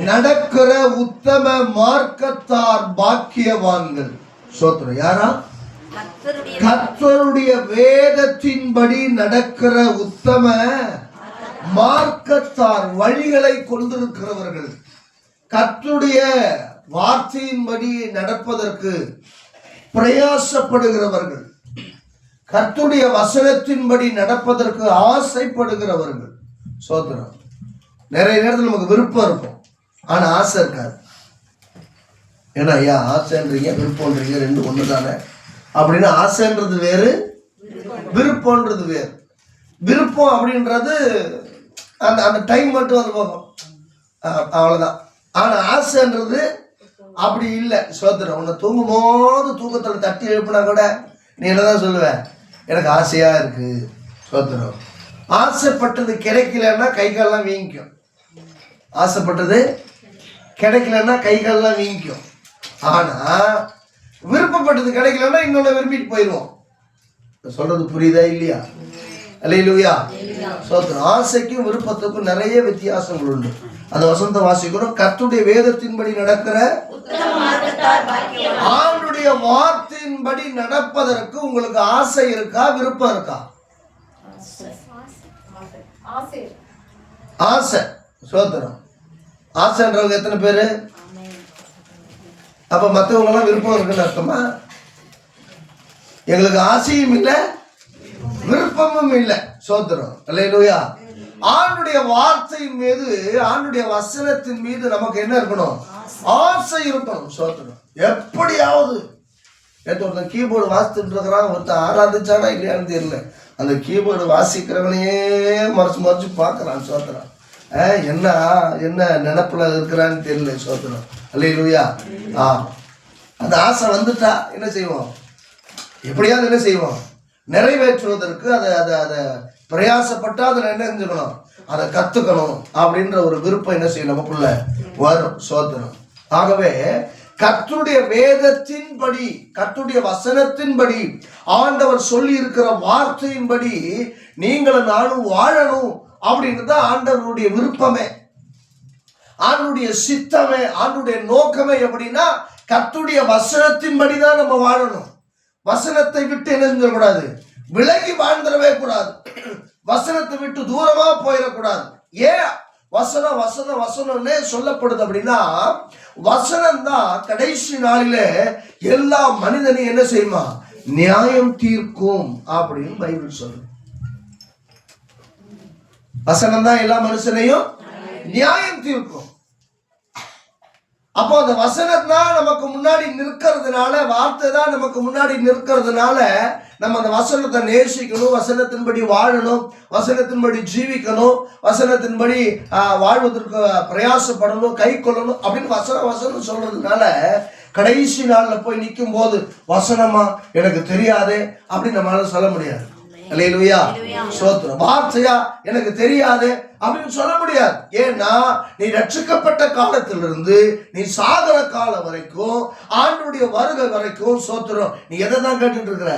நடக்கிற உத்தம மார்க்கத்தார் பாக்கியவான்கள். சோத்திரம். யாரா? கர்த்தருடைய வேதத்தின்படி நடக்கிற உத்தம மார்க்கத்தார், வழிகளை கொண்டிருக்கிறவர்கள், கர்த்தருடைய வார்த்தையின்படி நடப்பதற்கு பிரயாசப்படுகிறவர்கள், கர்த்தருடைய வசனத்தின்படி நடப்பதற்கு ஆசைப்படுகிறவர்கள். சோத்திரம். நிறைய நேரத்தில் நமக்கு விருப்பம் இருக்கும், ஆனா ஆசை இருக்காது. ஏன்னா ஐயா ஆசைன்றீங்க விருப்பம்ன்றீங்க ரெண்டு ஒண்ணு தானே அப்படின்னு. ஆசைன்றது வேறு, விருப்பம்ன்றது வேறு. விருப்பம் அப்படின்றது அந்த அந்த டைம் மட்டும் வந்து போகும், அவ்வளவுதான். ஆனா ஆசைன்றது அப்படி இல்லை. சோத்திரம். உன்னை தூங்கும் போது தூக்கத்தில் தட்டி எழுப்புனா கூட நீ என்னதான் சொல்லுவ? எனக்கு ஆசையா இருக்கு. சோத்திரம். ஆசைப்பட்டது கிடைக்கலன்னா கை கால்லாம் வீங்கிக்கும். ஆசைப்பட்டது கிடைக்கலன்னா கை கால்லாம் வீங்கிக்கும். ஆனா விருப்பப்பட்டது கிடைக்கலன்னா இன்னொன்னு விரும்பிட்டு போயிடுவோம். சொல்றது புரியுதா இல்லையா? அல்லேலூயா. சோத்திரம். ஆசைக்கும் விருப்பத்துக்கும் நிறைய வித்தியாசங்கள் உண்டு. அந்த வசனத்தை வாசிக்கிறோம். கர்த்தருடைய வேதத்தின்படி நடக்கிற ஆண்டுடைய வார்த்தையின்படி நடப்பதற்கு உங்களுக்கு ஆசை இருக்கா, விருப்பம் இருக்கா? ஆசை. சோத்திரம். ஆசைன்றவங்க எத்தனை பேரு? அப்ப மற்றவங்க எல்லாம் விருப்பம் இருக்குன்னு அர்த்தமா? எங்களுக்கு ஆசையும் இல்லை, விருப்பமும் இல்லை. சோத்திரம். அல்லேலூயா. ஆண்டுடைய வார்த்தையின் மீது, ஆண்டுடைய வசனத்தின் மீது நமக்கு என்ன இருக்கணும்? ஆசை இருக்கணும். சோத்திரம். எப்படியாவது ஒருத்தன் கீபோர்டு வாசித்துட்டு இருக்கிறான், ஒருத்தன் ஆராதிச்சானா இல்லையான்னு தெரியல, அந்த கீபோர்டு வாசிக்கிறவனையே மறைச்சு மறைச்சு பார்க்கறான். சோத்திரம். என்ன என்ன நினைப்புல இருக்கிறான்னு தெரியல. சோத்திரம். அல்லேலூயா. அந்த ஆசை வந்துட்டா என்ன செய்வோம்? எப்படியாவது என்ன செய்வோம்? நிறைவேற்றுவதற்கு அதை பிரயாசப்பட்டா அதை என்ன செஞ்சுக்கணும்? அதை கத்துக்கணும் அப்படின்ற ஒரு விருப்பம் என்ன செய்யும் நமக்குள்ள வரும். சோத்திரம். ஆகவே கர்த்தருடைய வேதத்தின்படி, கர்த்தருடைய வசனத்தின்படி, ஆண்டவர் சொல்லி இருக்கிற வார்த்தையின்படி நீங்களும் நானும் வாழணும் அப்படின்றது ஆண்டவருடைய விருப்பமே, ஆண்டுடைய சித்தமே, ஆண்டுடைய நோக்கமே. எப்படின்னா கர்த்தருடைய வசனத்தின்படிதான் நம்ம வாழணும். வசனத்தை விட்டு என்ன செஞ்சிடக்கூடாது? விலகி வாழ்ந்துடவே கூடாது. வசனத்தை விட்டு தூரமா போயிடக்கூடாது. ஏன் வசனம் வசனம் வசனம்னே சொல்லப்படுது அப்படின்னா, வசனம் தான் கடைசி நாளிலே எல்லா மனிதனையும் என்ன செய்யுமா? நியாயம் தீர்க்கும் அப்படின்னு பைபிள் சொல்லுது. வசனம் தான் எல்லா மனுஷனையும் நியாயம் தீர்க்கும். அப்போ அந்த வசனம் தான் நமக்கு முன்னாடி நிற்கிறதுனால, வார்த்தை தான் நமக்கு முன்னாடி நிற்கிறதுனால நம்ம அந்த வசனத்தை நேசிக்கணும், வசனத்தின்படி வாழணும், வசனத்தின்படி ஜீவிக்கணும், வசனத்தின்படி வாழ்வதற்கு பிரயாசப்படணும், கை கொள்ளணும் அப்படின்னு வசனம் சொல்றதுனால கடைசி நாள்ல போய் நிற்கும் போது வசனமா எனக்கு தெரியாதே அப்படின்னு நம்மளால சொல்ல முடியாது. அல்லேலூயா. ஸ்தோத்திரம். வார்த்தையா எனக்கு தெரியாது அப்படின்னு சொல்ல முடியாது. ஏன்னா நீ ரட்சிக்கப்பட்ட காலத்திலிருந்து நீ சாகர காலம் வரைக்கும், ஆண்டுடைய வருகை வரைக்கும், ஸ்தோத்திரம், நீ எதை தான் கேட்டுட்டு இருக்கிற?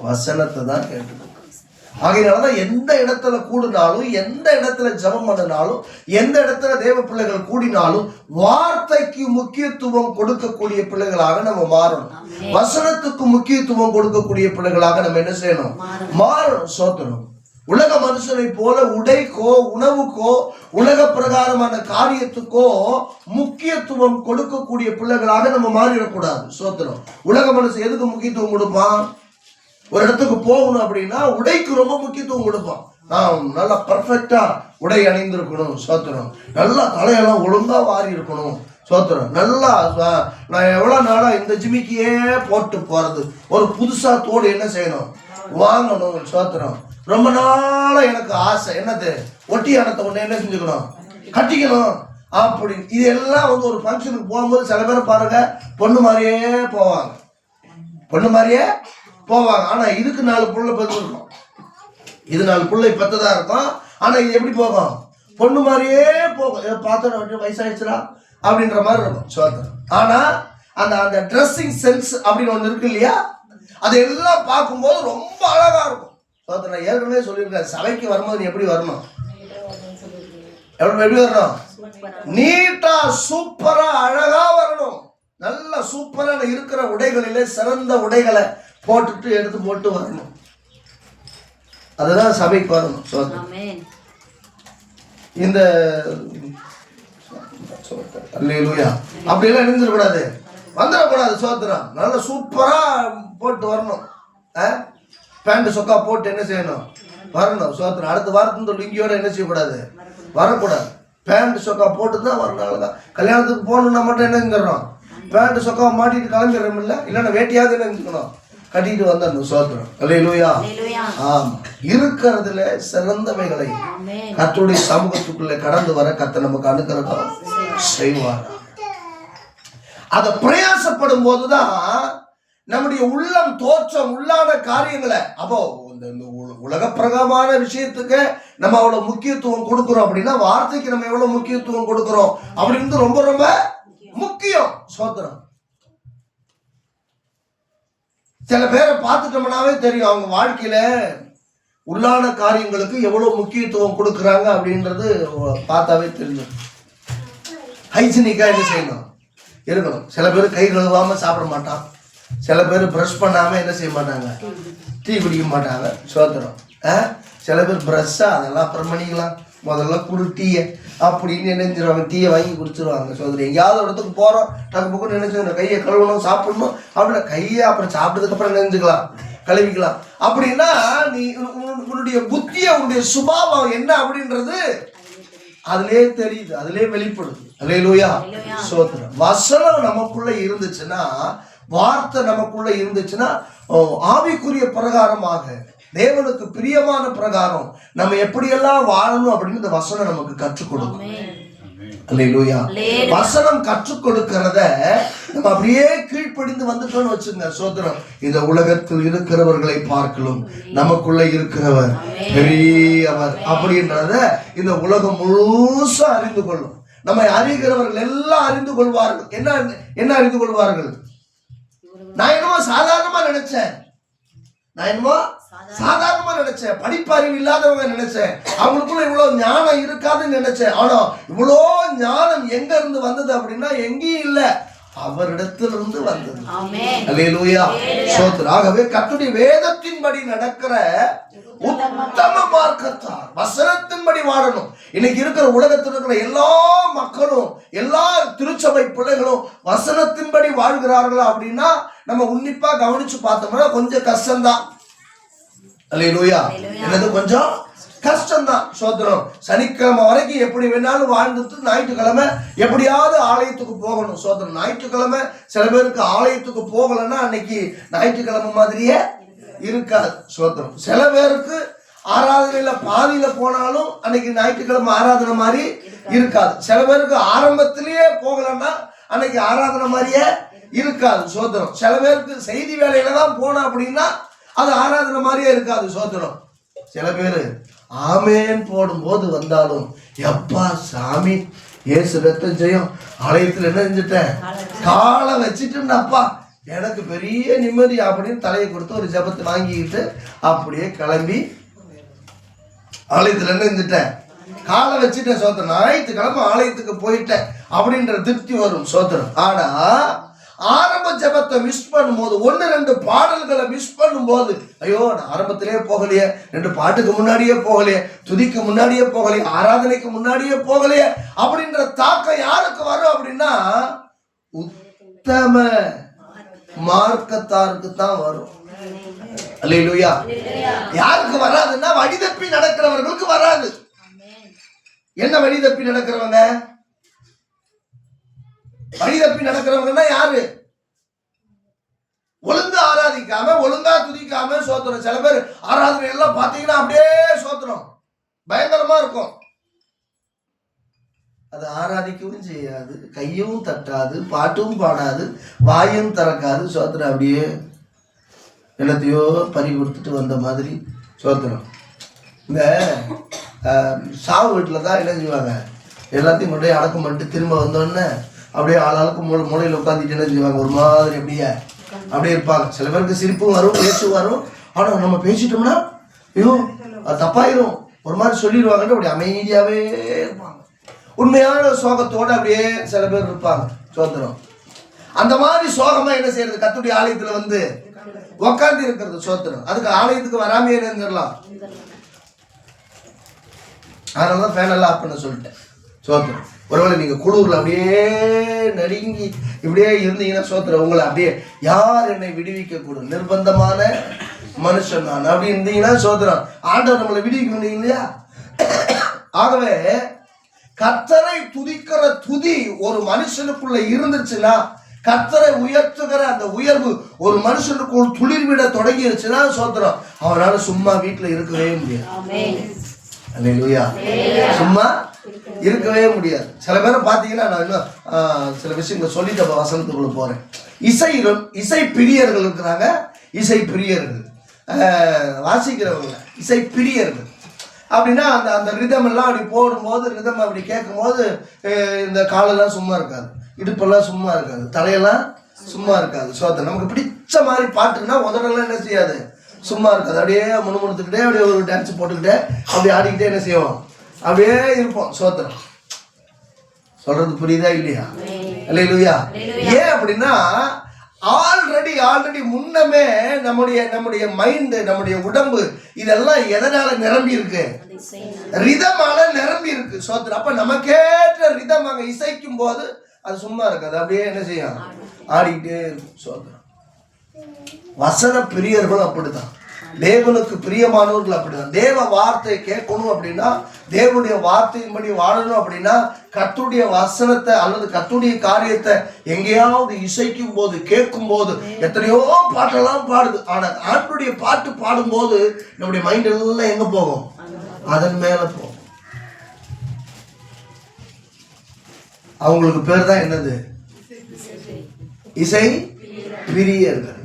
வசனத்தை தான் கேட்டு. ஆகையினாலதான் எந்த இடத்துல கூடினாலும், எந்த இடத்துல ஜெபம் பண்ணினாலும், எந்த இடத்துல தேவ பிள்ளைகள் கூடினாலும் வார்த்தைக்கு முக்கியத்துவம் கொடுக்கக்கூடிய பிள்ளைகளாக நம்ம மாறணும். வசனத்துக்கு முக்கியத்துவம் கொடுக்கக்கூடிய பிள்ளைகளாக நம்ம என்ன செய்யணும்? மாறணும். சோத்திரம். உலக மனுஷனை போல உடைக்கோ, உணவுக்கோ, உலக பிரகாரமான காரியத்துக்கோ முக்கியத்துவம் கொடுக்கக்கூடிய பிள்ளைகளாக நம்ம மாறிடக்கூடாது. சோத்திரம். உலக மனுஷன் எதுக்கு முக்கியத்துவம் கொடுப்பான்? ஒரு இடத்துக்கு போகணும் அப்படின்னா உடைக்கு ரொம்ப முக்கியத்துவம் கொடுப்பான். நான் நல்லா பர்ஃபெக்டா உடை அணிந்திருக்கணும். சோத்திரம். நல்லா தலையெல்லாம் ஒழுங்கா வாரி இருக்கணும். சோத்திரம். நல்லா நான் எவ்வளவு நாளா இந்த ஜிமிக்கியே போட்டு போறது, ஒரு புதுசா தோடு என்ன செய்யணும்? வாங்கணும். சோத்திரம். ரொம்ப நாளா எனக்கு ஆசை, என்னது? ஒட்டி அணத்தை ஒண்ணு என்ன செஞ்சுக்கணும்? கட்டிக்கணும் அப்படின்னு. இது எல்லாம் வந்து ஒரு ஃபங்க்ஷனுக்கு போகும்போது சில பேரை பாருங்க பொண்ணு மாதிரியே போவாங்க, பொண்ணு மாதிரியே போவாங்க. ஆனா இதுக்கு 4 புள்ள பெற்று இருக்கும், இது 4 புள்ளை பெற்றதா இருக்கும். ஆனா இது எப்படி போகும்? பொண்ணு மாதிரியே போகும். பார்த்தோம் வயசாயிடுச்சுடா அப்படின்ற மாதிரி இருக்கும். சோத்திரம். ஆனா அந்த அந்த ட்ரெஸ்ஸிங் சென்ஸ் அப்படின்னு ஒண்ணு இருக்கு இல்லையா, அதெல்லாம் பார்க்கும்போது ரொம்ப அழகா இருக்கும். சோத்திரம். நான் ஏற்கனவே சொல்லியிருக்கேன், சபைக்கு வரும்போது நீ எப்படி வரணும்? எப்படி வரணும்? நீட்டா சூப்பரா அழகா வரணும். நல்ல சூப்பரான இருக்கிற உடைகளிலே சிறந்த உடைகளை போட்டுட்டு எடுத்து போட்டு வரணும். அதுதான் சபைக்கு வரணும். இந்த அல்லேலூயா அப்படியெல்லாம் இருந்துடக்கூடாது, வந்துடக்கூடாது. சோத்திரம் நல்ல சூப்பரா போட்டு வரணும். பேண்ட் சொக்கா போட்டு என்ன செய்யணும்? வரணும். சோத்திரம் அடுத்த வாரத்து லிங்கியோட என்ன செய்யக்கூடாது? வரக்கூடாது. பேண்ட் சொக்கா போட்டு தான் வரணும். கல்யாணத்துக்கு போகணுன்னா மட்டும் என்ன செஞ்சிடறோம்? பேண்ட் சொக்கா மாட்டிட்டு கிளம்பிடுறோம். இல்லை இல்லைன்னா வேட்டியாவது என்ன செஞ்சுக்கணும்? கட்டிட்டு வந்துடணும். சோத்திரம் அல்லேலூயா. ஆமா, இருக்கிறதுல சிறந்தவைகளை கர்த்தருடைய சமூகத்துக்குள்ள கடந்து வர கர்த்தர் நமக்கு அனுகிரகம் செய்வார். அதை பிரயாசப்படும் போதுதான் நம்முடைய உள்ளம் தோற்றம் உள்ளான காரியங்களை, அப்போ இந்த உலக பிரகமான விஷயத்துக்கு நம்ம அவ்வளவு முக்கியத்துவம் கொடுக்கிறோம் அப்படின்னா வார்த்தைக்கு நம்ம எவ்வளவு முக்கியத்துவம் கொடுக்கிறோம் அப்படின்னு ரொம்ப ரொம்ப முக்கியம். சோத்திரம். சில பேரை பார்த்துட்டோம்னாவே தெரியும் அவங்க வாழ்க்கையில உள்ளான காரியங்களுக்கு எவ்வளவு முக்கியத்துவம் கொடுக்குறாங்க அப்படின்றது பார்த்தாவே தெரியும். ஹைஜீனிக்கா என்ன செய்யணும்? இருக்கணும். சில பேர் கை கழுவாம சாப்பிட மாட்டான். சில பேர் ப்ரஷ் பண்ணாம என்ன செய்ய மாட்டாங்க? டீ குடிக்க மாட்டாங்க. சோத்திரம். சில பேர் ப்ரஷ்ஷா அதெல்லாம் அப்புறம் பண்ணிக்கலாம், முதல்ல குடு டீயை அப்படின்னு நினைஞ்சிருவாங்க. டீயை வாங்கி குடிச்சிருவாங்க. சோதரி எங்கேயாவது இடத்துக்கு போகிறோம், டக்கு பக்கம் நினைச்சு கையை கழுவணும் சாப்பிடணும் அப்படின்னா கையை அப்புறம் சாப்பிட்டதுக்கு அப்புறம் நினைஞ்சுக்கலாம், கழுவிக்கலாம். அப்படின்னா நீ உன்னுடைய புத்திய உன்னுடைய சுபாவம் என்ன அப்படின்றது அதுலயே தெரியுது, அதுலயே வெளிப்படுது. அல்லேலூயா. சோத்திரம். வசனம் நமக்குள்ள இருந்துச்சுன்னா, வார்த்தை நமக்குள்ள இருந்துச்சுன்னா, ஆவிக்குரிய பிரகாரமாக தேவனுக்கு பிரியமான பிரகாரம் நம்ம எப்படியெல்லாம் வாழணும் அப்படின்னு இந்த வசனம் நமக்கு கற்றுக் கொடுக்கும். அல்லேலூயா. வசனம் கற்றுக் கொடுக்கிறத நம்ம அப்படியே கீழ்ப்படிந்து வந்துட்டோம்னு வச்சுங்க. சோதரம். இந்த உலகத்தில் இருக்கிறவர்களை பார்க்கலும் நமக்குள்ள இருக்கிறவர் பெரியவர் அப்படின்றத இந்த உலகம் முழுசா அறிந்து கொள்ளும். நம்மை அறிகிறவர்கள் எல்லாம் அறிந்து கொள்வார்கள். என்ன அறிந்து கொள்வார்கள்? நான் என்னமோ சாதாரணமா நினைச்சேன், படிப்பறிவு இல்லாதவங்க நினைச்சேன், அவங்களுக்குள்ள இவ்வளவு ஞானம் இருக்காதுன்னு நினைச்சேன். ஆனா இவ்வளோ ஞானம் எங்க இருந்து வந்தது அப்படின்னா எங்கேயும் இல்ல, அவரிடத்திலிருந்து வந்தது. அல்லேலூயா. சோத்திரம். ஆகவே கர்த்தருடைய வேதத்தின்படி நடக்கிற உத்தம மார்க்கத்தார் வசனத்தின்படி வாழணும். இன்னைக்கு இருக்கிற உலகத்தில் இருக்கிற எல்லா மக்களும் எல்லா திருச்சபை பிள்ளைகளும் வசனத்தின்படி வாழ்கிறார்களா அப்படின்னா நம்ம உன்னிப்பா கவனிச்சு பார்த்தோம்னா கொஞ்சம் கஷ்டம்தான். அல்லேலூயா. என்னது கொஞ்சம் கஷ்டம்தான். சோத்திரம். சனிக்கிழமை வரைக்கும் எப்படி வேணாலும் வாழ்ந்துட்டு ஞாயிற்றுக்கிழமை எப்படியாவது ஆலயத்துக்கு போகணும். சோத்திரம். ஞாயிற்றுக்கிழமை சில பேருக்கு ஆலயத்துக்கு போகலன்னா அன்னைக்கு ஞாயிற்றுக்கிழமை மாதிரியே இருக்காது. சோத்திரம். சில பேருக்கு ஆராதனையில பாதியில போனாலும் அன்னைக்கு ஞாயிற்றுக்கிழமை ஆராதனை மாதிரி இருக்காது. சில பேருக்கு ஆரம்பத்திலேயே போகலன்னா அன்னைக்கு ஆராதனை மாதிரியே இருக்காது. சோத்திரம். சில பேருக்கு செய்தி வேலையில தான் போனா அப்படின்னா அது ஆராதனை மாதிரியே இருக்காது. சோத்திரம். சில பேரு ஆமேன் போடும்போது வந்தாலும் எப்பா சாமி ஏசு ரத்தம் ஜெயம் ஆலயத்தில் என்ன செஞ்சுட்டேன், காலை வச்சுட்டேன்ப்பா எனக்கு பெரிய நிம்மதி அப்படின்னு தலையை கொடுத்து ஒரு ஜபத்தை வாங்கிக்கிட்டு அப்படியே கிளம்பி ஆலயத்தில் என்ன செஞ்சுட்டேன், காலை வச்சுட்டேன். சோத்திரம். ஞாயிற்றுக்கிழமை ஆலயத்துக்கு போயிட்டேன் அப்படின்ற திருப்தி வரும். சோத்திரம். ஆனா ஆரம்ப ஜபத்தை மிஸ் பண்ணும்போது, 1-2 பாடல்களை மிஸ் பண்ணும்போது, ஐயோ நான் ஆரம்பத்திலேயே போகலையே, 2 பாட்டுக்கு முன்னாடியே போகலையே, துதிக்கு முன்னாடியே போகலையே, ஆராதனைக்கு முன்னாடியே போகலையே அப்படின்ற தாக்கம் யாருக்கு வரும் அப்படின்னா உத்தம மார்க்கத்தாருக்கு தான் வரும். அல்லேலூயா. யாருக்கு வராதுன்னா வழிதப்பி நடக்கிறவர்களுக்கு வராது. என்ன வழிதப்பி நடக்கிறவங்க? வழிதப்பி நடக்கிறவங்கன்னா யாரு? ஒழுங்கா ஆராதிக்காம ஒழுங்கா துதிக்காம சோத்திரம். சில பேர் ஆராதனை எல்லாம் பாத்தீங்கன்னா அப்படியே சோத்திரம் பயங்கரமா இருக்கும். அது ஆராதிக்கவும் செய்யாது, கையும் தட்டாது, பாட்டும் பாடாது, வாயும் திறக்காது. சோத்திரம். அப்படியே எல்லாத்தையோ பறி கொடுத்துட்டு வந்த மாதிரி. சோத்திரம். இந்த சாவு வீட்டில் தான் என்ன செய்வாங்க, எல்லாத்தையும் கொண்டு போய் அடக்கம் பண்ணிட்டு திரும்ப வந்தோடனே அப்படியே ஆளாளுக்கு மூலையில் உட்காந்துட்டு என்ன செய்வாங்க, ஒரு மாதிரி அப்படியே இருப்பாங்க. சில பேருக்கு சிரிப்பும் வரும், பேச்சும் வரும். ஆனால் நம்ம பேசிட்டோம்னா ஐயோ அது தப்பாயிரும் ஒரு மாதிரி சொல்லிடுவாங்கன்ட்டு அப்படி அமைதியாகவே இருப்பாங்க. உண்மையான சோகத்தோடு அப்படியே சில பேர் இருப்பாங்க. சோத்திரம். அந்த மாதிரி சோகமா என்ன செய்யறது? கர்த்தருடைய ஆலயத்துல வந்து உக்காந்து இருக்கிறது. சோத்திரம். அதுக்கு ஆலயத்துக்கு வராமே இருந்துடலாம். அதனாலதான் ஃபேன் எல்லாம் ஆஃப் பண்ண சொல்லிட்டேன். சோத்திரம். ஒருவேளை நீங்க குளூர்ல அப்படியே நடுங்கி இப்படியே இருந்தீங்கன்னா சோத்திரம், உங்களை அப்படியே யார் என்னை விடுவிக்க கூடும், நிர்பந்தமான மனுஷன் நான் அப்படி இருந்தீங்கன்னா சோத்திரம், ஆண்டவர் நம்மளை விடுவிக்க முடியும் இல்லையா? ஆகவே கர்த்தரை துதிக்கிற துதி ஒரு மனுஷனுக்குள்ள இருந்துச்சுன்னா, கர்த்தரை உயர்த்துகிற அந்த உயர்வு ஒரு மனுஷனுக்குள் துளிர்விட தொடங்கிருச்சுன்னா சோத்திரம், அவனால சும்மா வீட்டுல இருக்கவே முடியாது. அல்லேலூயா. சும்மா இருக்கவே முடியாது. சில பேரை பார்த்தீங்கன்னா, நான் இன்னும் சில விஷயங்களை சொல்லிட்டு வசனத்துக்குள்ள போறேன். இசை பிரியர்கள் இருக்கிறாங்க, இசை பிரியர்கள் வாசிக்கிறவங்க, இசை பிரியர்கள் அப்படின்னா அந்த அந்த ரிதம் எல்லாம் அப்படி போடும்போது, ரிதம் அப்படி கேட்கும்போது இந்த காலெல்லாம் சும்மா இருக்காது, இடுப்பெல்லாம் சும்மா இருக்காது, தலையெல்லாம் சும்மா இருக்காது. ஸோ அதை நமக்கு பிடிச்ச மாதிரி பாட்டுன்னா உதடெல்லாம் என்ன செய்யாது, சும்மா இருக்காது. அப்படியே முணுமுணுத்துக்கிட்டே அப்படியே ஒரு டான்ஸ் போட்டுக்கிட்டே அப்படியே ஆடிக்கிட்டே என்ன செய்வோம், அப்படியே இருப்போம். சோத்திரம். சொல்றது புரியுதா இல்லையா? அல்லேலூயா. ஏன் அப்படின்னா ஆல்ரெடி முன்னமே நம்முடைய மைண்ட், நம்முடைய உடம்பு இதெல்லாம் எதனால நிரம்பி இருக்கு? ரிதமால நிரம்பி இருக்கு. சோத்திரம். அப்ப நமக்கேற்ற ரிதம் அங்க இசைக்கும் போது அது சும்மா இருக்காது, அப்படியே என்ன செய்யும், ஆடிக்கிட்டே இருக்கும். சோத்திரம். வசன பிரியர்கள் அப்படிதான், தேவனுக்கு பிரியமானவர்கள் அப்படிதான். தேவ வார்த்தை கேட்கணும் அப்படின்னா, தேவனுடைய வார்த்தையின்படி வாழணும் அப்படின்னா, கர்த்தருடைய வசனத்தை அல்லது கர்த்தருடைய காரியத்தை எங்கேயாவது இசைக்கும் போது, கேட்கும் போது, எத்தனையோ பாட்டெல்லாம் பாடுது. ஆனா ஆண்டுடைய பாட்டு பாடும்போது நம்முடைய மைண்ட் எல்லாம் எங்க போகும்? அதன் மேல போகும். அவங்களுக்கு பேர் தான் என்னது? இசை பிரியர்கள்.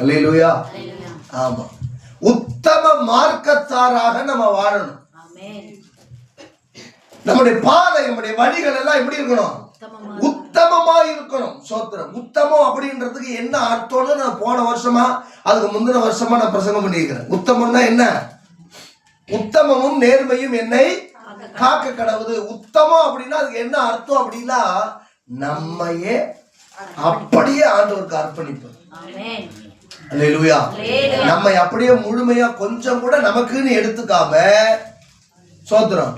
அல்லேலூயா. ஆமா. உத்தம மார்க்கத்தாராக நம்ம வாழணும். நம்முடைய பாதை, நம்முடைய வழிகள் எல்லாம் எப்படி இருக்கணும்? உத்தமமா இருக்கணும். சோத்திரம். உத்தமம் அப்படின்றதுக்கு என்ன அர்த்தம்னு நான் போன வருஷமா அதுக்கு முந்தின வருஷமா நான் பிரசங்கம் பண்ணியிருக்கிறேன். உத்தமம்னா என்ன? உத்தமமும் நேர்மையும் என்னை காக்க கடவுது. உத்தமம் அப்படின்னா அதுக்கு என்ன அர்த்தம் அப்படின்னா, நம்மையே அப்படியே ஆண்டவருக்கு அர்ப்பணிப்பது. அல்லேலூயா. நம்ம அப்படியே முழுமையா கொஞ்சம் கூட நமக்குன்னு எடுத்துக்காம, சோத்திரம்,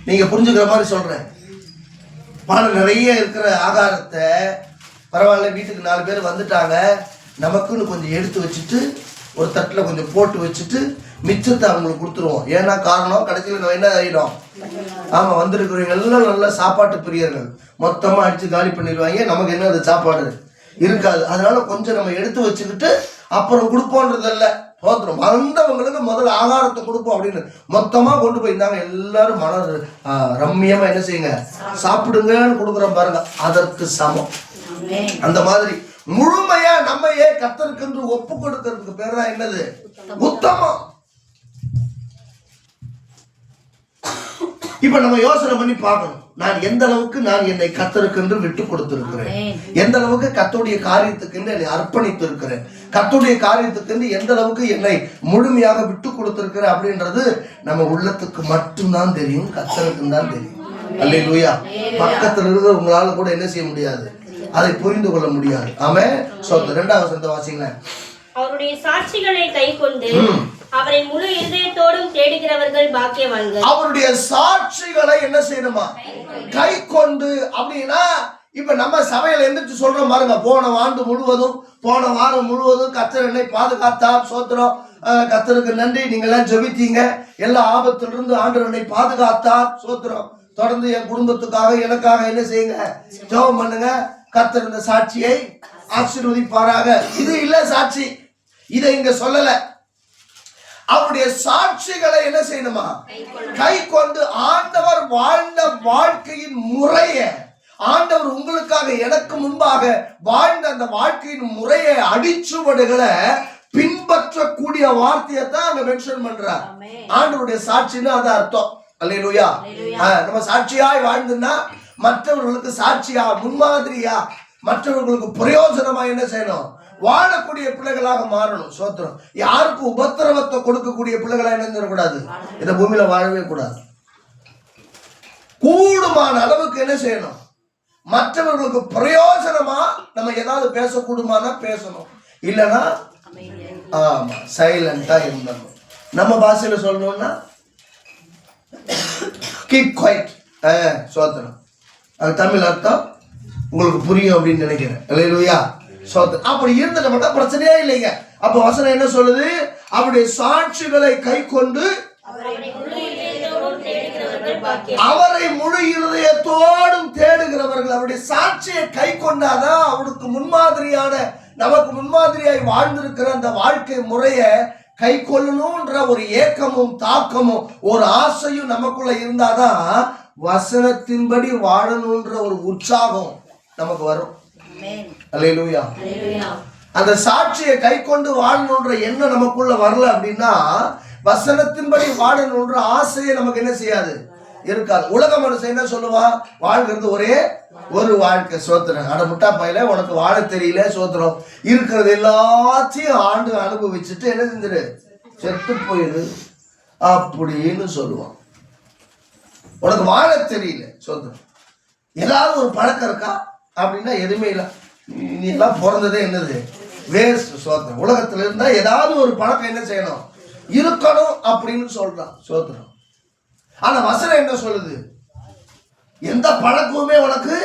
நீங்க புரிஞ்சுக்கிற மாதிரி சொல்றேன், பணம் நிறைய இருக்கிற ஆகாரத்தை பரவாயில்ல, வீட்டுக்கு 4 பேர் வந்துட்டாங்க, நமக்குன்னு கொஞ்சம் எடுத்து வச்சுட்டு ஒரு தட்டில் கொஞ்சம் போட்டு வச்சுட்டு மிச்சத்தை அவங்களுக்கு கொடுத்துருவோம். ஏன்னா காரணம், கடைசியில் நம்ம என்ன ஆகிடும்? ஆமா, வந்திருக்கிறவங்க எல்லாம் நல்ல சாப்பாட்டு பிரியர்கள், மொத்தமா அடிச்சு காலி பண்ணிடுவாங்க. நமக்கு என்ன அது சாப்பாடு இருக்காது. அதனால கொஞ்சம் நம்ம எடுத்து வச்சுக்கிட்டு அப்புறம் கொடுப்போன்றதில்ல. சோத்திரம். வந்தவங்களுக்கு முதல்ல ஆகாரத்தை கொடுப்போம் அப்படின்னு மொத்தமா கொண்டு போயிருந்தாங்க. எல்லாரும் மன ரம்மியமா என்ன செய்யுங்க, சாப்பிடுங்கன்னு கொடுக்குறோம் பாருங்க, அதற்கு சமம். அந்த மாதிரி முழுமையா நம்மையே கர்த்தருக்கு ஒப்பு கொடுக்கிறதுக்கு பேர் தான் என்னது? உத்தமம். இப்ப நம்ம யோசனை பண்ணி பார்க்கணும், நான் எந்த அளவுக்கு நான் என்னை கர்த்தருக்கு விட்டு கொடுத்திருக்கிறேன், எந்த அளவுக்கு கர்த்தருடைய காரியத்துக்கு என்னை அர்ப்பணித்து இருக்கிறேன், கர்த்தருடைய காரியத்துக்கு எந்த அளவுக்கு என்னை முழுமையாக விட்டு கொடுத்திருக்கிறேன் அப்படின்றது நம்ம உள்ளத்துக்கு மட்டும்தான் தெரியும், கர்த்தருக்கு தான் தெரியும். அல்லேலூயா. பக்கத்துல இருக்கிற உங்களால கூட என்ன செய்ய முடியாது, அதை புரிந்து கொள்ள முடியாது. ஆமென். சோ 2வது வசனத்தை வாசிங்களேன். அவருடைய சாட்சிகளை கைக்கொண்டு அவரை முழு இதயத்தோடும் தேடுகிறவர்கள் பாக்கியவான்கள். அவருடைய சாட்சிகளை என்ன செய்யணுமா? கை கொண்டு. அப்படின்னா இப்ப நம்ம சபையில எந்திரிச்சு சொல்றோம் பாருங்க, போன ஆண்டு முழுவதும், போன வாரம் முழுவதும் கர்த்தர் என்னை பாதுகாத்தார். சோத்திரம். கர்த்தருக்கு நன்றி. நீங்க எல்லாம் ஜெபித்தீங்க, எல்லா ஆபத்திலிருந்து ஆண்டவர் என்னை பாதுகாத்தார். சோத்திரம். தொடர்ந்து என் குடும்பத்துக்காக எனக்காக என்ன செய்யுங்க, ஜெபம் பண்ணுங்க. கர்த்தர் இந்த சாட்சியை ஆசீர்வதிப்பாராக. இது இல்ல சாட்சி, இதை இங்க சொல்லல. அவருடைய சாட்சிகளை என்ன செய்யணுமா? கை கொண்டு. ஆண்டவர் வாழ்ந்த வாழ்க்கையின் முறைய, ஆண்டவர் உங்களுக்காக எனக்கு முன்பாக வாழ்ந்த அந்த வாழ்க்கையின் முறையை, அடிச்சுவடுகளை பின்பற்றக்கூடிய வார்த்தையை தான் அங்க மென்ஷன் பண்றார். ஆண்டவருடைய சாட்சின்னு அது அர்த்தம். அல்லேலூயா. நம்ம சாட்சியாய் வாழ்ந்துன்னா மற்றவர்களுக்கு சாட்சியா, முன்மாதிரியா, மற்றவர்களுக்கு பிரயோஜனமா என்ன செய்யணும்? வாழக்கூடிய பிள்ளைகளாக மாறணும். சோத்திரம். யாருக்கும் உபத்திரவத்தை கொடுக்கக்கூடிய பிள்ளைகளா என்ன கூடாது, இந்த பூமியில வாழவே கூடாது. கூடுமான அளவுக்கு என்ன செய்யணும், மற்றவர்களுக்கு பிரயோஜனமா நம்ம ஏதாவது பேசக்கூடுமானா பேசணும், இல்லைன்னா ஆமா சைலண்டா இருந்தணும். நம்ம பாஷையில சொல்லணும்னா கீப் குவைட். சோத்திரம். அது தமிழ் அர்த்தம் உங்களுக்கு புரியும் அப்படின்னு நினைக்கிறேன். அல்லேலூயா. சோத்திரம். அப்படி இருந்துட்டு மட்டும் பிரச்சனையே இல்லைங்க. அப்ப வசனம் என்ன சொல்லுது, அவருடைய சாட்சிகளை கை கொண்டு அவரை முழு இருதயத்தோடும் தேடுகிறவர்கள். அவருடைய சாட்சியை கை கொண்டாதான் அவருக்கு முன்மாதிரியான, நமக்கு முன்மாதிரியாய் வாழ்ந்திருக்கிற அந்த வாழ்க்கை முறைய கை கொள்ளணும்ன்ற ஒரு ஏக்கமும் தாக்கமும் ஒரு ஆசையும் நமக்குள்ள இருந்தாதான் வசனத்தின்படி வாழணும்ன்ற ஒரு உற்சாகம் நமக்கு வரும். அல்லேலூயா. அந்த சாட்சியை கை கொண்டு வாழணும்ன்ற எண்ணம் நமக்குள்ள வரல அப்படின்னா வசனத்தின்படி வாழணும்ன்ற ஆசையை நமக்கு என்ன செய்யாது, இருக்காது. உலக மனுஷன் என்ன சொல்லுவான், வாழ்கிறது ஒரே ஒரு வாழ்க்கை. சோத்திரம். அட முட்டா பையில, உனக்கு வாழ தெரியல, சோத்திரம், இருக்கிறது எல்லாத்தையும் ஆண்டு அனுபவிச்சுட்டு என்ன செஞ்சிரு, செத்து போயிரு அப்படின்னு சொல்லுவான். உனக்கு வாழ தெரியல, சோத்திரம், ஏதாவது ஒரு பழக்கம் இருக்கா அப்படின்னா எதுவுமே இல்லை, நீ எல்லாம் பிறந்ததே என்னது வேஸ்ட். சோத்திரம். உலகத்துல இருந்தா ஏதாவது ஒரு பழக்கம் என்ன செய்யணும், இருக்கணும் அப்படின்னு சொல்றான். சோத்திரம். ஆனா வசனம் என்ன சொல்லுது, எந்த பழக்கமுமே உனக்கு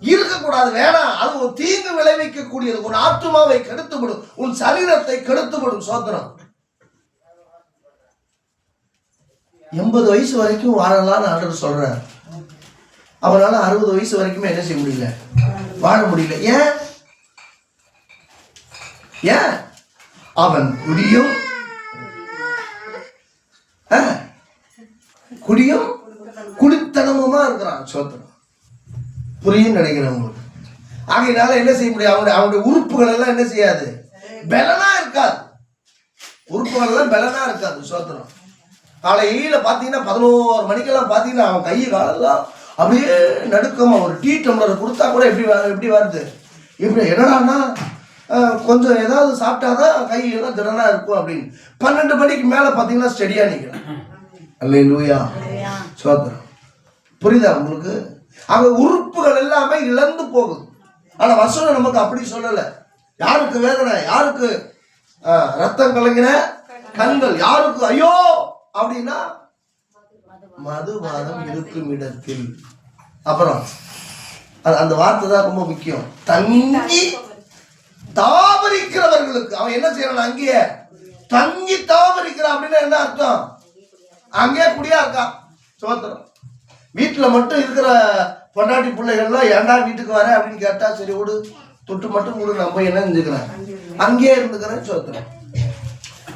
இருக்கக்கூடாது, வேணாம், அது ஒரு தீங்கு விளைவிக்க கூடியது, உன் ஆத்துமாவை கெடுத்துவிடும், உன் சரீரத்தை கெடுத்துவிடும். சோத்திரம். 80 வயசு வரைக்கும் வாழலாம்னு ஆண்டவர் சொல்றார். அவனால 60 வயசு வரைக்குமே என்ன செய்ய முடியல, வாழ முடியல. ஏன்? ஏன்? அவன் குடியும் குடித்தனமுமா இருக்கிறான். சோத்திரம். புரியும் நினைக்கிறேன் உங்களுக்கு. ஆகையினால என்ன செய்ய முடியும், அவனுடைய உறுப்புகள் எல்லாம் என்ன செய்யாது, பலனா இருக்காது. உறுப்புகள் எல்லாம் பலனா இருக்காது. சோத்திரம். காலையில பாத்தீங்கன்னா 11 மணிக்கெல்லாம் பாத்தீங்கன்னா அவன் கை காலெல்லாம் அப்படியே நடுக்கமா, ஒரு டீ டம்ளர் கொடுத்தா கூட எப்படி வருது, இப்படி என்னடான்னா கொஞ்சம் ஏதாவது சாப்பிட்டாதான் கையெல்லாம் திடனா இருக்கும் அப்படின்னு. 12 மணிக்கு மேல பாத்தீங்கன்னா ஸ்டெடியா நிற்கிறான். அல்லேலூயா. சோத்திரம். புரியுதா உங்களுக்கு? அங்க உறுப்புகள் எல்லாமே இழந்து போகுது. ஆனா வசனம் நமக்கு அப்படி சொல்லல. யாருக்கு வேதனை, யாருக்கு ரத்தம் கலங்கின கண்கள், யாருக்கு ஐயோ அப்படின்னா மதுவாதம் இருக்கும் இடத்தில். அப்புறம் அந்த வார்த்தை தான் ரொம்ப முக்கியம். தங்கி தாபரிக்கிறவர்களுக்கு அவன் என்ன செய்யறான், அங்கேயே தங்கி தாபரிக்கிறான் அப்படின்னா என்ன அர்த்தம், அங்கே குடியா இருக்கான். சோத்திரம். வீட்டுல மட்டும் இருக்கிற பொண்டாட்டி பிள்ளைகள்லாம் ஏன்டா வீட்டுக்கு வர அப்படின்னு கேட்டா, சரி விடு, தொட்டு மட்டும் விடு, நம்ம என்ன செஞ்சுக்கிறேன், அங்கேயே இருந்துக்கிறேன். சோத்திரம்.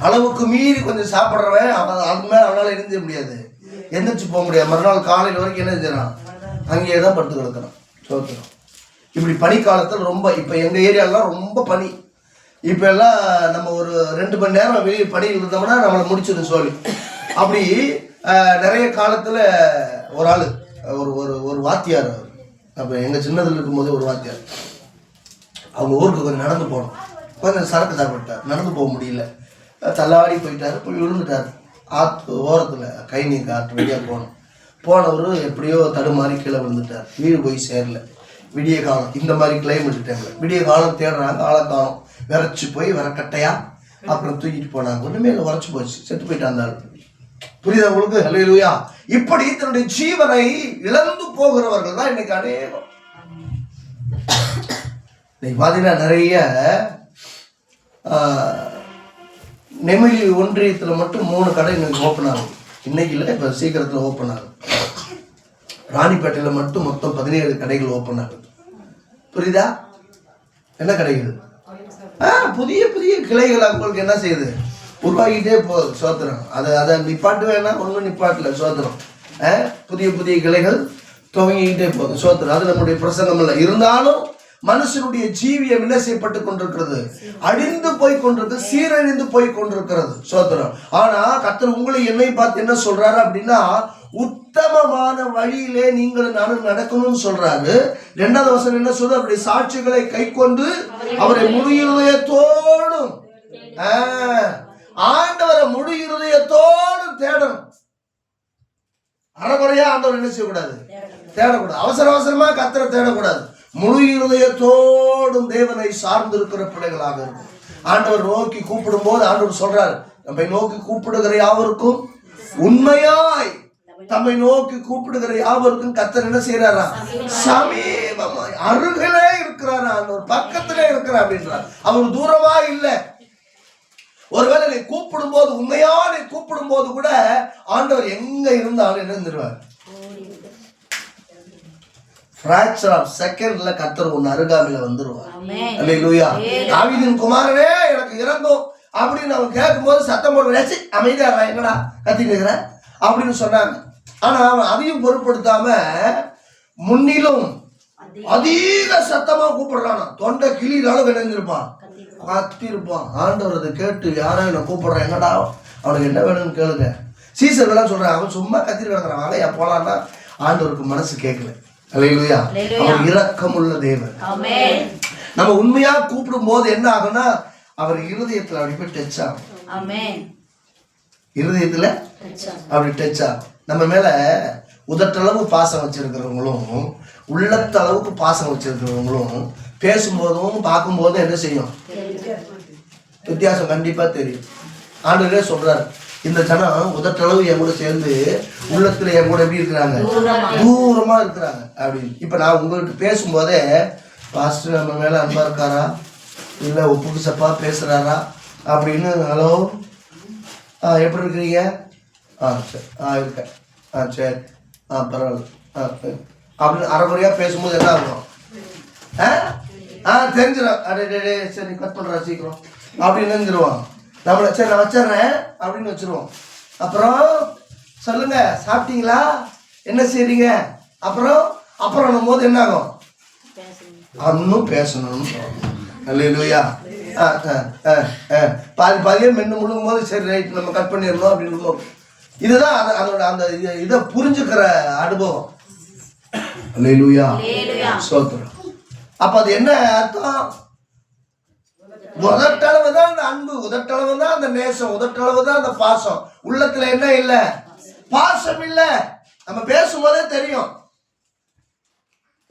அளவுக்கு மீறி கொஞ்சம் சாப்பிட்றவன் அதுக்கு மேல அவனால இருந்துட முடியாது, எந்திரிச்சு போக முடியாது. மறுநாள் காலையில் வரைக்கும் என்ன செஞ்சிடறான், அங்கேயே தான் படுத்து கிடக்கிறான். சோத்திரம். இப்படி பனிக்காலத்தில் ரொம்ப, இப்போ எங்கள் ஏரியாலாம் ரொம்ப பனி. இப்போ எல்லாம் நம்ம ஒரு 2 மணி நேரம் வெளியே பனியில் இருந்தோம்னா நம்மளை முடிச்சது சோழி. அப்படி நிறைய காலத்தில் ஒரு ஆள், ஒரு வாத்தியார், அப்போ எங்கள் சின்னதில் இருக்கும்போது ஒரு வாத்தியார், அவங்க ஊருக்கு கொஞ்சம் நடந்து போகணும், கொஞ்சம் சரக்கு சாப்பிட்டார், நடந்து போக முடியல, தள்ளாடி போயிட்டார், போய் விழுந்துட்டார். ஆற்று ஓரத்தில் கை நீர் ஆற்று வழியாக போனவர் எப்படியோ தடுமாறி கீழே விழுந்துட்டார். வீடு போய் சேரல. விடிய காலம், இந்த மாதிரி கிளைமேட் டைமில் விடிய காலம் தேடுறாங்க, ஆழக்காலம், விரைச்சி போய் விரக்கட்டையா அப்புறம் தூக்கிட்டு போனாங்க. ஒன்றுமே இல்லை, உரைச்சி போச்சு, செத்து போயிட்டான் அந்த ஆள். புரியுதா உங்களுக்கு? அல்லேலூயா. இப்படி தன்னுடைய ஜீவனை இழந்து போகிறவர்கள் தான் இன்னைக்கு அநேகம். இன்னைக்கு பார்த்தீங்கன்னா நிறைய நெமிலி ஒன்றியத்தில் மட்டும் 3 கடை இன்னைக்கு ஓப்பன் ஆகும். இன்னைக்கு இல்லை, இப்போ சீக்கிரத்தில் ஓப்பன் ஆகும். ராணிப்பேட்டையில் மட்டும் மொத்தம் 17 கடைகள் ஓப்பன் ஆகுது. புரியுதா? என்ன கடைகள்? புதிய புதிய கிளைகள் உங்களுக்கு என்ன செய்யுது, உருவாகிட்டே போகுது. சோத்திரம். அதை நிப்பாட்டு வேணா, ஒன்றும் நிப்பாட்டல. சோத்திரம். புதிய புதிய கிளைகள் துவங்கிக்கிட்டே போகுது. சோத்திரம். அது நம்முடைய பிரசங்கம் இல்லை. இருந்தாலும் மனுஷனுடைய ஜீவியம் என்ன செய்யப்பட்டு கொண்டிருக்கிறது, அழிந்து போய் கொண்டிருக்கு, சீரழிந்து போய் கொண்டிருக்கிறது. சோத்திரம். ஆனா கர்த்தர் உங்களை என்னை பார்த்து என்ன சொல்றாரு அப்படின்னா, உத்தமமான வழியிலே நீங்கள் நானும் நடக்கணும்னு சொல்றாரு. 2வது வசனம் என்ன சொல்ற, அவருடைய சாட்சிகளை கை கொண்டு அவரை முழு இருதயத்தோடும், ஆண்டவரை முழு இருதயத்தோடும் தேடணும். அறகுறையா ஆண்டவர் என்ன செய்யக்கூடாது, தேடக்கூடாது. அவசர அவசரமா கர்த்தரை தேடக்கூடாது. முழு இருதயத்தோடும் தேவனை சார்ந்து இருக்கிற பிள்ளைகளாக இருக்கும். ஆண்டவர் நோக்கி கூப்பிடும் போது ஆண்டவர் சொல்றாரு, நம்மை நோக்கி கூப்பிடுகிற யாவருக்கும் உண்மையாய் தம்மை நோக்கி கூப்பிடுகிற யாவருக்கும் கர்த்தர் என்ன செய்யறாரா, சமீபமாய் அருகிலே இருக்கிறாரா, ஆண்டவர் பக்கத்திலே இருக்கிறார் அப்படின்றார். அவர் தூரமா இல்லை. ஒருவேளை நீ கூப்பிடும் போது, உண்மையா நீ கூப்பிடும் போது கூட ஆண்டவர் எங்க இருந்தாலும் என்ன செஞ்சிருவார், ஃபிராக்சர் ஆஃப் செகண்ட்ல கர்த்தர் ஒன்னு அருகாமையில வந்துருவார். அல்லேலூயா. தாவீதின் குமாரனே எனக்கு இறங்கும் அப்படின்னு அவன் கேட்கும் போது சத்தம் போட்டு அமைதியா என்னடா கத்திக்கிற அப்படின்னு சொன்னாங்க. ஆனா அவன் அதையும் பொருட்படுத்தாம முன்னிலும் அதிக சத்தமா கூப்பிடுறான். தொண்டை கிளியினாலும் விளைஞ்சிருப்பான், கத்தி இருப்பான். ஆண்டவர் அதை கேட்டு யாரும் என்ன கூப்பிடுறான், என்னடா அவனுக்கு என்ன வேணும்னு கேளுங்க. சீசர்கள்லாம் சொல்றான், அவன் சும்மா கத்திட்டு கிடக்குறான், வாழையா போலான்னா ஆண்டவருக்கு மனசு கேட்கல. அல்லேலூயா. அவர் இரக்கமுள்ள தேவன். நம்ம உண்மையா கூப்பிடும் போது என்ன ஆகும்னா அவர் இருதயத்துல அப்படி போய் டச் ஆகும். இருதயத்துல அப்படி டச் ஆகும். நம்ம மேல உதட்டளவு பாசம் வச்சிருக்கிறவங்களும் உள்ளத்தளவுக்கு பாசம் வச்சிருக்கிறவங்களும் பேசும்போதும் பார்க்கும்போதும் என்ன செய்யும், வித்தியாசம் கண்டிப்பா தெரியும். ஆண்டவரே சொல்றாரு, இந்த ஜனம் உதட்டளவு என் கூட சேர்ந்து உள்ளத்துல என் கூட எப்படி இருக்கிறாங்க, தூரமா இருக்கிறாங்க அப்படின்னு. இப்ப நான் உங்களுக்கு பேசும்போதே பாஸ்டர் நம்ம மேல அன்பா இருக்காரா இல்ல உப்புக்கு சப்பா பேசுறாரா அப்படின்னு, ஹலோ எப்படி இருக்கிறீங்க, சரி இருக்கேன், சரி பரவாயில்ல அப்படின்னு அரைக்குறையா பேசும்போது என்ன ஆகும், தெரிஞ்சிடும். அடே சரி கட் பண்றா சீக்கிரம் அப்படின்னு நினைஞ்சிருவான். நம்மள சரி நான் வச்சிடுறேன் அப்படின்னு வச்சிருவோம். அப்புறம் சொல்லுங்க சாப்பிட்டீங்களா, என்ன செய்றீங்க, அப்புறம் போது என்ன ஆகும், இன்னும் பேசணும்னு சொல்லணும். அல்லேலூயா. பாதியே மென்னு முழுங்கும் போது சரி ரைட் நம்ம கட் பண்ணிடணும் அப்படின்னு. இதுதான் அதோட அந்த இதை புரிஞ்சுக்கிற அனுபவம். அல்லேலூயா. ஸ்தோத்திரம். அப்ப அது என்ன அர்த்தம், உதட்டளவு தான் அந்த அன்பு, உதட்டளவு தான் அந்த நேசம், உதட்டளவு தான் அந்த பாசம். உள்ளத்துல என்ன இல்லை, பாசம் இல்லை. நம்ம பேசும்போதே தெரியும்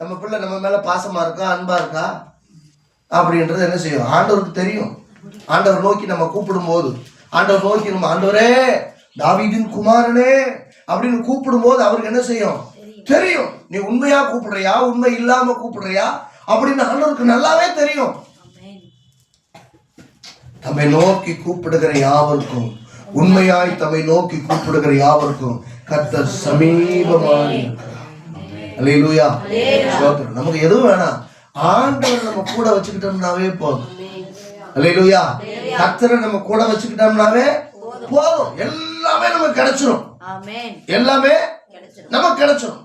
நம்ம பிள்ளை நம்ம மேல பாசமா இருக்கா அன்பா இருக்கா அப்படின்றது என்ன செய்யும், ஆண்டவருக்கு தெரியும். ஆண்டவர் நோக்கி நம்ம கூப்பிடும் போது, ஆண்டவர் நோக்கி நம்ம ஆண்டவரே தாவீதின் குமாரனே அப்படின்னு கூப்பிடும் போது அவருக்கு என்ன செய்யும் தெரியும். நீ உண்மையா கூப்பிடுறியா உண்மை இல்லாம கூப்பிடுறியா அப்படின்னு ஆண்டவருக்கு நல்லாவே தெரியும். தம்மை நோக்கி கூப்பிடுகிற யாவருக்கும், உண்மையாய் தம்மை நோக்கி கூப்பிடுகிற யாவருக்கும் கர்த்தர் சமீபமாய். அல்லேலூயா. ஸ்தோத்திரம். நமக்கு எதுவும் வேணாம், ஆண்டவர் நம்ம கூட வச்சுக்கிட்டோம்னாவே போதும். அல்லேலூயா. கர்த்தரை நம்ம கூட வச்சுக்கிட்டோம்னாவே போதும். எல்லாமே நமக்கு கிடைச்சிடும், எல்லாமே நமக்கு கிடைச்சிடும்.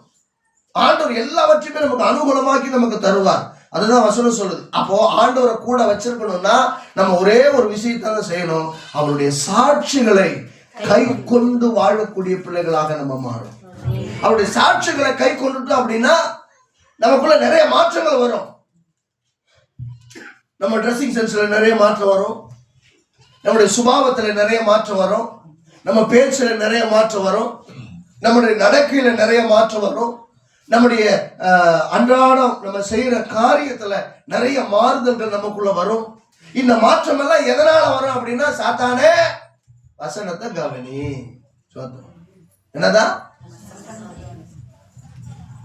ஆண்டவர் எல்லாவற்றையுமே நமக்கு அனுகூலமாக்கி நமக்கு தருவார். அதுதான் வசனம் சொல்லுது. அப்போ ஆண்டவரை கூட வச்சிருக்கணும்னா நம்ம ஒரே ஒரு விஷயத்தான் செய்யணும், அவருடைய சாட்சிகளை கை கொண்டு வாழக்கூடிய பிள்ளைகளாக நம்ம மாறும். அவருடைய சாட்சிகளை கை கொண்டுட்டோம் அப்படின்னா நமக்குள்ள நிறைய மாற்றங்கள் வரும். நம்ம ட்ரெஸ்ஸிங் சென்ஸ்ல நிறைய மாற்றம் வரும், நம்முடைய சுபாவத்துல நிறைய மாற்றம் வரும், நம்ம பேச்சுல நிறைய மாற்றம் வரும், நம்முடைய நடக்கையில நிறைய மாற்றம் வரும், நம்முடைய அன்றாடம் நம்ம செய்யற காரியத்துல நிறைய மாறுதல்கள் நமக்குள்ள வரும். இந்த மாற்றம் எல்லாம் எதனால வரும் அப்படின்னா சாத்தானே வசனத்தை கவனி. என்னதான்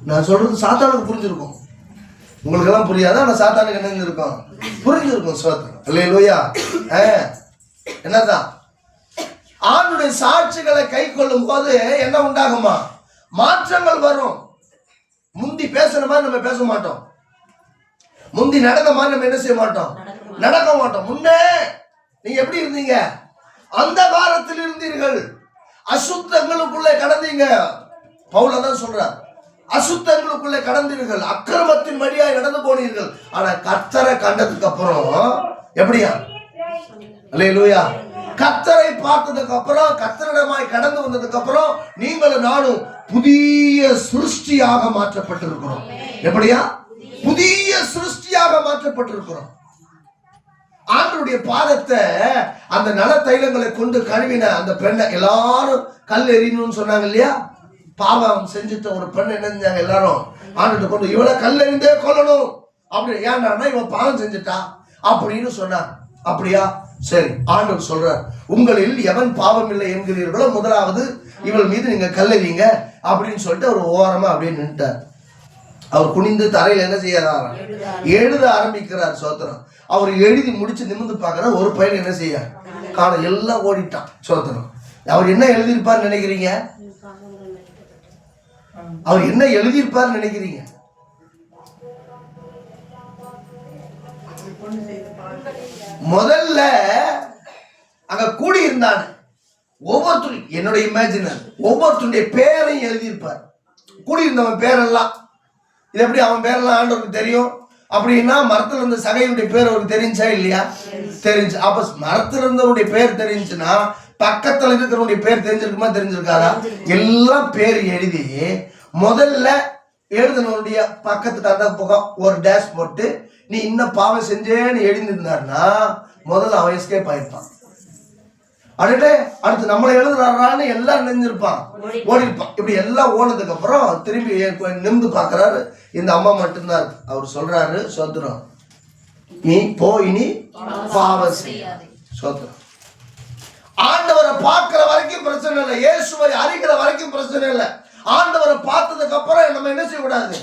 நான் சொல்றது சாத்தானுக்கு புரிஞ்சிருக்கும், உங்களுக்கு எல்லாம் புரியாதா? ஆனா சாத்தானுக்கு என்ன இருக்கும், புரிஞ்சிருக்கும். சோத்திரம். அல்லேலூயா. என்னதான் ஆண்டுடைய சாட்சிகளை கை கொள்ளும் போது என்ன உண்டாகுமா, மாற்றங்கள் வரும். முந்தி பேசுற மாதிரி நம்ம பேச மாட்டோம், முந்தி நடந்த மாதிரி நம்ம என்ன செய்ய மாட்டோம், நடக்க மாட்டோம். முன்னே நீங்க எப்படி இருந்தீங்க, அந்த காலத்தில் இருந்தீர்கள், அசுத்தங்களுக்குள்ளே கடந்தீங்க. பவுல் தான் சொல்றார், அசுத்தங்களுக்குள்ளே கடந்தீர்கள், அக்கிரமத்தின் வழியாய் நடந்து போனீர்கள். ஆனா கர்த்தரை கண்டதுக்கு அப்புறம் எப்படியா, அல்லேலூயா, கர்த்தரை பார்த்ததுக்கு அப்புறம், கர்த்தரிடமாய் கடந்து வந்ததுக்கு அப்புறம் நீங்களும் நானும் புதிய சிருஷ்டியாக மாற்றப்பட்டிருக்கிறோம். எப்படியா, புதிய சிருஷ்டியாக மாற்றப்பட்டிருக்கிறோம். ஆண்டவருடைய பாதத்தை அந்த நல தைலங்களை கொண்டு கழுவின அந்த பெண்ணை எல்லாரும் கல் எறியணும்னு சொன்னாங்க இல்லையா, பாவம் செஞ்சுட்ட ஒரு பெண் என்ன செஞ்சாங்க எல்லாரும் ஆண்டுட்டு கொண்டு இவளை கல்லெறிந்தே கொல்லணும் அப்படி. ஏன்னா இவன் பாவம் செஞ்சுட்டா அப்படின்னு சொன்னார். அப்படியா, சரி. ஆண்டவர் சொல்றார், உங்களில் எவன் பாவம் இல்லை என்கிறீர்களோ முதலாவது இவள் மீது நீங்க கல்லெறிங்க அப்படின்னு சொல்லிட்டு அவர் ஓரமா அப்படியே நின்ட்டார். அவர் குனிந்து தரையில என்ன செய்யறாரு, எழுத ஆரம்பிக்கிறார். சோத்திரம். அவர் எழுதி முடிச்சு நிமிர்ந்து பார்க்கற ஒரு பையன் என்ன செய்ய காண, எல்லாம் ஓடிட்டான். சோத்திரம். அவர் என்ன எழுதியிருப்பார் நினைக்கிறீங்க? அவர் என்ன எழுதியிருப்பார் நினைக்கிறீங்க? முதல்ல அங்க கூடி இருந்தான் ஒவ்வொருத்தரும், என்னுடைய இமேஜினர் ஒவ்வொருத்தருடைய பேரையும் எழுதியிருப்பார். கூடியிருந்தவன் பேரெல்லாம், இது எப்படி அவன் பேரெல்லாம் ஆண்டவருக்கு தெரியும் அப்படின்னா, மரத்துல இருந்த சகையுடைய பேர் அவருக்கு தெரிஞ்சா இல்லையா? தெரிஞ்சு. அப்ப மரத்துல இருந்தவருடைய பேர் தெரிஞ்சுன்னா பக்கத்துல இருக்கிறவனுடைய பேர் தெரிஞ்சிருக்குமா தெரிஞ்சிருக்காரா? எல்லாம் பேர் எழுதி முதல்ல எழுதினுடைய பக்கத்துக்கு அந்த பக்கம் ஒரு டேஷ் போட்டு நீ இன்னும் பாவம் செஞ்சேன்னு எழுதிருந்தாருன்னா முதல்ல அவன் எஸ்கேப் ஆயிருப்பான். அடுத்து நம்மளை எழுதுறாரான்னு எல்லாம் நினைஞ்சிருப்பான், ஓடிருப்பான். இப்படி எல்லாம் ஓனதுக்கு அப்புறம் திரும்பி நிமிந்து பாக்குறாரு, இந்த அம்மா மட்டும்தான் இருக்கு. அவர் சொல்றாரு, சோத்திரம், நீ போ, இனி பாவம் செய்யாதே. சோத்திரம். ஆண்டவரை பார்க்கிற வரைக்கும் பிரச்சனை இல்லை, இயேசுவை அறிகிற வரைக்கும் பிரச்சனை இல்லை. ஆண்டவரை பார்த்ததுக்கு அப்புறம் நம்ம என்ன செய்யக்கூடாது,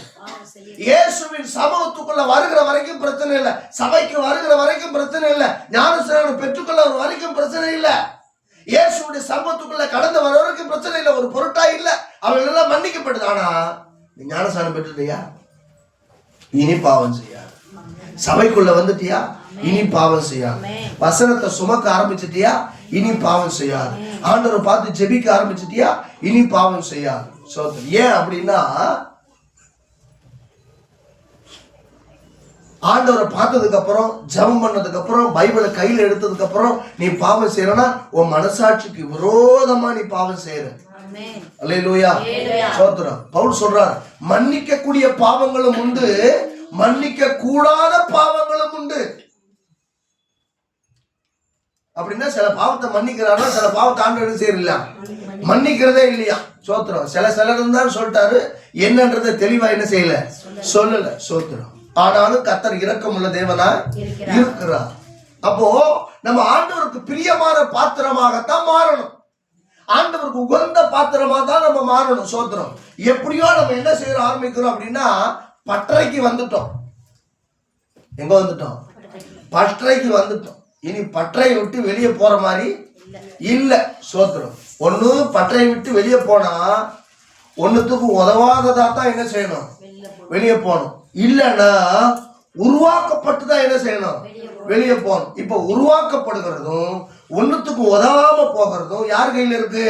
இயேசுவின் சமூகத்துக்குள்ள வருகிற வரைக்கும் பிரச்சனை இல்லை, சபைக்கு வருகிற வரைக்கும் பிரச்சனை இல்லை, ஞானஸ்நானம் பெற்றுக்கொள்ள வரைக்கும் பிரச்சனை இல்லை, இயேசுடைய சமூகத்துக்குள்ள கடந்து வர வரைக்கும் பிரச்சனை இல்லை. ஒரு பொருட்டா இல்லை, அவள் எல்லாம் மன்னிக்கப்படுது. ஆனா நீ ஞானஸ்நானம் பெற்றுட்டியா, இனி பாவம் செய்யா. சபைக்குள்ள வந்துட்டியா, இனி பாவம் செய்யா. வசனத்தை சுமக்க ஆரம்பிச்சிட்டியா, இனி பாவம் செய்யாது. ஆண்டவரை பார்த்து ஜெபிக்க ஆரம்பிச்சிட்டியா, இனி பாவம் செய்யாது. ஏன் அப்படின்னா, ஆண்டவரை பார்த்ததுக்கு அப்புறம், ஜெபம் பண்ணதுக்கு அப்புறம், பைபிளை கையில எடுத்ததுக்கு அப்புறம் நீ பாவம் செய்யறனா உன் மனசாட்சிக்கு விரோதமா நீ பாவம் செய்யற. அல்லேலூயா, சோத்திரம். பவுல் சொல்றார், மன்னிக்க கூடிய பாவங்களும் உண்டு, மன்னிக்க கூடாத பாவங்களும் உண்டு. அப்படின்னா சில பாவத்தை மன்னிக்கிறாரா, சில பாவத்தை ஆண்டவர் செய்யறா, மன்னிக்கிறதே இல்லையா. சோத்திரம். சிலர் இருந்தாலும் சொல்லிட்டாரு, என்னன்றதை தெளிவா என்ன செய்யல, சொல்லல. சோத்திரம். ஆனாலும் கர்த்தர் இரக்கமுள்ள தேவனா இருக்கிறார். அப்போ நம்ம ஆண்டவருக்கு பிரியமான பாத்திரமாகத்தான் மாறணும், ஆண்டவருக்கு உகந்த பாத்திரமா தான் நம்ம மாறணும். சோத்திரம். எப்படியோ நம்ம என்ன செய்ய ஆரம்பிக்கிறோம் அப்படின்னா, பட்டறைக்கு வந்துட்டோம். எங்க வந்துட்டோம்? பட்டறைக்கு வந்துட்டோம். இனி பட்டறையை விட்டு வெளியே போற மாதிரி இல்ல. சோத்திரம். ஒண்ணு பட்டறையை விட்டு வெளியே போனா ஒன்னுத்துக்கு உதவாததா தான் என்ன செய்யணும், வெளியே போகணும். இல்லைன்னா உருவாக்கப்பட்டுதான் என்ன செய்யணும், வெளியே போகணும். இப்ப உருவாக்கப்படுகிறதும் ஒன்னுத்துக்கு உதவாம போகிறதும் யார் கையில இருக்கு?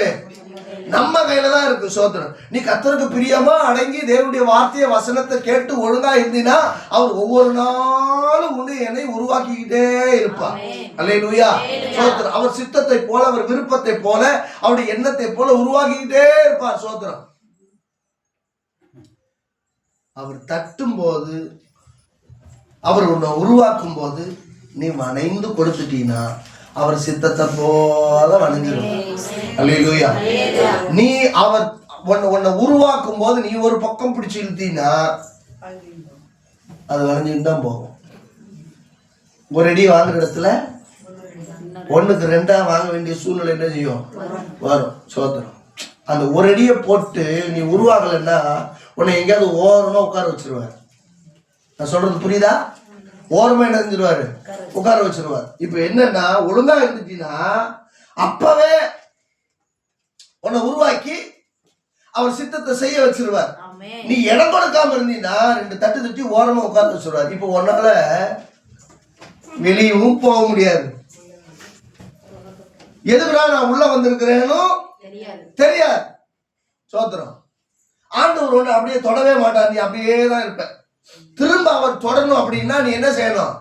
நம்ம கையில தான் இருக்கு. சோத்திரம். நீ கர்த்தருக்கு பிரியமா அடங்கி தேவனுடைய வார்த்தையை வசனத்தை கேட்டு ஒழுங்கா இருந்தீனா அவர் ஒவ்வொரு நாளும் உன்னை என்னை உருவாக்கிக்கிட்டே இருப்பார். அல்லேலூயா, சோத்திரம். அவர் சித்தத்தை போல, அவர் விருப்பத்தை போல, அவருடைய எண்ணத்தை போல உருவாக்கிக்கிட்டே இருப்பார். சோத்திரம். அவர் தட்டும் போது, அவர் உன்னை உருவாக்கும் போது நீ வணைந்து கொடுத்துட்டீனா அவர் சித்தத்தை போல வணங்கிடும். அல்லேலூயா. நீ அவர் உன்னை உருவாக்கும் போது நீ ஒரு பக்கம் பிடிச்சு இழுத்தீனா அது வளைஞ்சுட்டு தான் போகும். ஒரு அடி வாங்குற இடத்துல 1க்கு 2 வாங்க வேண்டிய சூழ்நிலை என்ன செய்யும், வரும். சோத்திரம். அந்த ஒரு அடியை போட்டு நீ உருவாகலைன்னா உன்னை எங்கேயாவது ஓரமா உட்கார வச்சிருவார். நான் சொல்றது புரியுதா? ஓரமா என்ன செஞ்சிருவாரு, உட்கார வச்சிருவார். இப்ப என்னன்னா, ஒழுங்கா இருந்துட்டீங்கன்னா அப்பவே உன்னை உருவாக்கி அவர் சித்தத்தை செய்ய வச்சிருவார். நீ இடம் கொடுக்காம இருந்தீங்கன்னா 2 தட்டு தட்டி ஓரமா உட்கார வச்சிருவார். இப்ப உன்னால வெளியவும் போக முடியாது. எதுக்குடா நான் உள்ள வந்திருக்கிறேன்னு தெரியாது. சோத்திரம். ஆண்டவர் ஒன்று அப்படியே தொடவே மாட்டார், நீ அப்படியே தான் இருப்ப. திரும்ப அவர் தொடரணும் அப்படின்னா நீ என்ன செய்யணும்,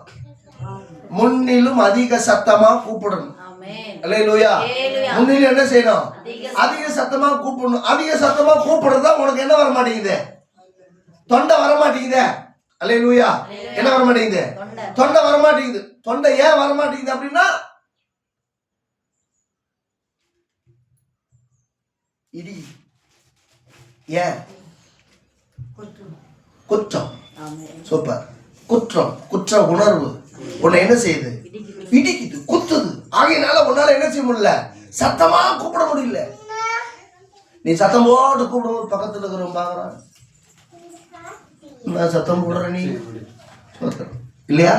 முன்னிலும் அதிக சத்தமா கூப்பிடணும். அல்லேலூயா. முன்னிலும் என்ன செய்யணும், அதிக சத்தமா கூப்பிடணும். அதிக சத்தமா கூப்பிடுறதா உனக்கு என்ன வர மாட்டேங்குது, தொண்டை வர மாட்டேங்குது. அல்லேலூயா. என்ன வர மாட்டேங்குது, தொண்டை வர மாட்டேங்குது. தொண்டை ஏன் வர மாட்டேங்குது அப்படின்னா, இடி ஏன்? குற்றம். சூப்பர். குற்றம், குற்ற உணர்வு உன்னை என்ன செய்யுது? இடிக்குது, குத்துது. ஆகையினால உன்னால என்ன செய்ய முடியல? சத்தமா கூப்பிட முடியல. நீ சத்தம் போட்டு கூப்பிடும்போது பக்கத்துல இருக்கிறவங்க பாக்குறான், நான் சத்தம் போடுற நீ இல்லையா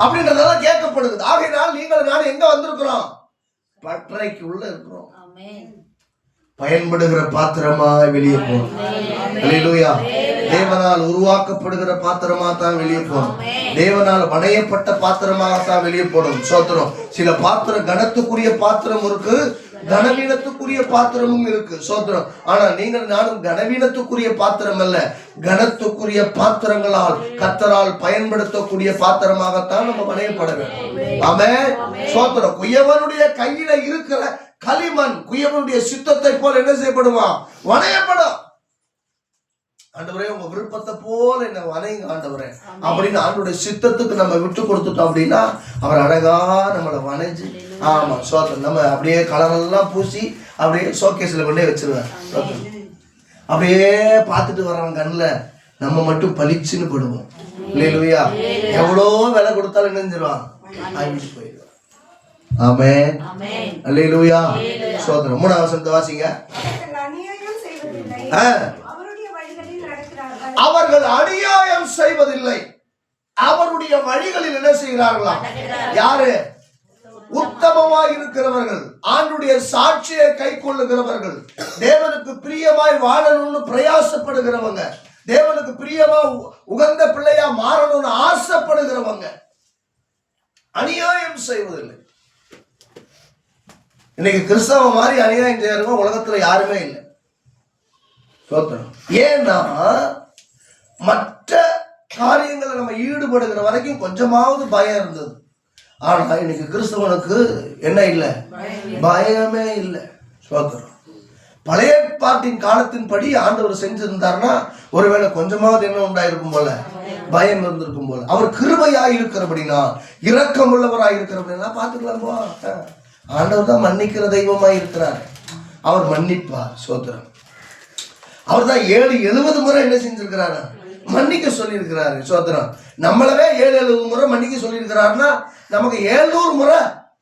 அப்படின்றதெல்லாம் கேட்கப்படுது. ஆகையினால் நீங்கள் நானும் எங்க வந்திருக்கிறோம்? பட்டறைக்கு உள்ள இருக்கிறோம். பயன்படுகிற பாத்திரமா வெளியே போகணும். அல்லேலூயா. தேவனால் உருவாக்கப்படுகிற பாத்திரமா தான் வெளியே போகணும். தேவனால் வணையப்பட்ட பாத்திரமாகத்தான் வெளியே போடணும். சோத்திரம். சில பாத்திரம் கனத்துக்குரிய பாத்திரம் இருக்கு, கனவீனத்துக்குரிய பாத்திரமும் இருக்கு. சோத்திரம். ஆனா நீங்கள் நானும் கனவீனத்துக்குரிய பாத்திரம் அல்ல, கனத்துக்குரிய பாத்திரங்களால் கர்த்தரால் பயன்படுத்தக்கூடிய பாத்திரமாகத்தான் நம்ம வணையப்பட வேண்டும். ஆமென். சோத்திரம். குயவனுடைய கையில இருக்கிற களிமண் குயவனுடைய சித்தத்தை போல என்ன செய்யப்படுவான்? வணையப்படும். ஆண்டவரே, உங்க விருப்பத்தை போல என்ன வணைங்க ஆண்டவரே அப்படின்னு ஆண்டவருடைய சித்தத்துக்கு நம்ம விட்டு கொடுத்துட்டோம் அப்படின்னா அவர் அழகா நம்மளை வணைஞ்சு, ஆமா சோத்திரம், நம்ம அப்படியே கலரெல்லாம் பூசி அப்படியே ஷோகேஸ்ல கொண்டே வச்சிருவேன். அப்படியே பார்த்துட்டு வர்றவன் கண்ணில் நம்ம மட்டும் பளிச்சுன்னு படுவோம். இல்லையா? எவ்வளோ விலை கொடுத்தாலும் என்ன செஞ்சிருவான்? ஆகிட்டு போயிடுவான். ஆமென். அல்லேலூயா. சோத்திரம். 3ஆம் வசனத்தை வாசிங்க. அவர்கள் அநியாயம் செய்வதில்லை, அவருடைய வழிகளில் என்ன செய்கிறார்களா? யாரு? உத்தமமாய் இருக்கிறவர்கள், ஆண்டுடைய சாட்சியை கை கொள்ளுகிறவர்கள், தேவனுக்கு பிரியமாய் வாழணும்னு பிரயாசப்படுகிறவங்க, தேவனுக்கு பிரியமா உகந்த பிள்ளையா மாறணும்னு ஆசைப்படுகிறவங்க அநியாயம் செய்வதில்லை. இன்னைக்கு கிறிஸ்தவ மாதிரி அநியாயம் செய்யறவங்க உலகத்துல யாருமே இல்லை. ஏன்னா மற்ற காரியங்களை நம்ம ஈடுபடுகிற வரைக்கும் கொஞ்சமாவது பயம் இருந்தது. ஆனா இன்னைக்கு கிறிஸ்தவனுக்கு என்ன இல்லை? பயமே இல்லை. பழைய பாட்டின் காலத்தின்படி ஆண்டவர் செஞ்சிருந்தாருன்னா ஒருவேளை கொஞ்சமாவது என்ன உண்டாயிருக்கும் போல, பயம் இருந்திருக்கும் போல. அவர் கிருபையாய் இருக்கிறபடினா, இரக்கம் உள்ளவராய் இருக்கிறபடினா பார்த்துக்கலாம் போ. ஆண்டவர் தான் மன்னிக்கிற தெய்வமாய் இருக்கிறார். அவர் மன்னிப்பார். சோத்திரம். அவர் தான் 7-70 முறை என்ன செஞ்சிருக்கிறாரு? மன்னிக்க சொல்லியிருக்கிறாரு. சோத்திரம். நம்மளவே 7-70 முறை மன்னிக்க சொல்லியிருக்கிறாருன்னா நமக்கு 700 முறை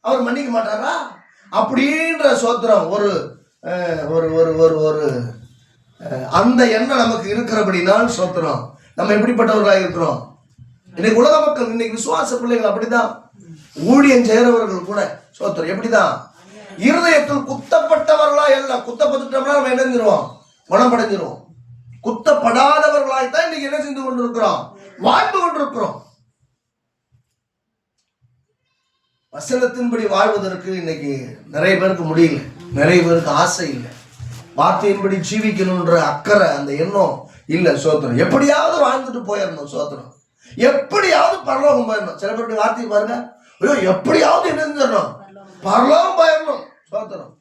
அவர் மன்னிக்க மாட்டாரா? அப்படின்ற சோத்திரம் ஒரு ஒரு ஒரு ஒரு ஒரு அந்த எண்ணம் நமக்கு இருக்கிறபடினால் சோத்திரம் நம்ம எப்படிப்பட்டவர்களாக இருக்கிறோம்? இன்னைக்கு உலக மக்கள், இன்னைக்கு விசுவாச பிள்ளைகள் அப்படிதான். ஊழியம் செய்கிறவர்கள் கூட சோத்திரம் எப்படிதான்? இருதயத்தில் குத்தப்பட்டவர்களா எல்லாம். குத்தப்பட்டுட்டோம்னா நம்ம என்ன செஞ்சிருவோம்? குணப்படைஞ்சிருவோம். குத்தப்படாதவர்களாய்த்தான் இன்னைக்கு என்ன செஞ்சு கொண்டிருக்கிறோம்? வாழ்ந்து கொண்டிருக்கிறோம். வசனத்தின்படி வாழ்வதற்கு இன்னைக்கு நிறைய பேருக்கு முடியல, நிறைய பேருக்கு ஆசை இல்லை. வார்த்தையின்படி ஜீவிக்கணும்ன்ற அக்கறை, அந்த எண்ணம் இல்லை. சோத்திரம். எப்படியாவது வாழ்ந்துட்டு போயிடணும். சோத்திரம். எப்படியாவது பரலோகம் போயிடணும். சில பேருடைய வார்த்தையை பாருங்க, ஐயோ எப்படியாவது என்ன செஞ்சிடணும்? பரலோகம் போயிடணும். சோத்திரம்.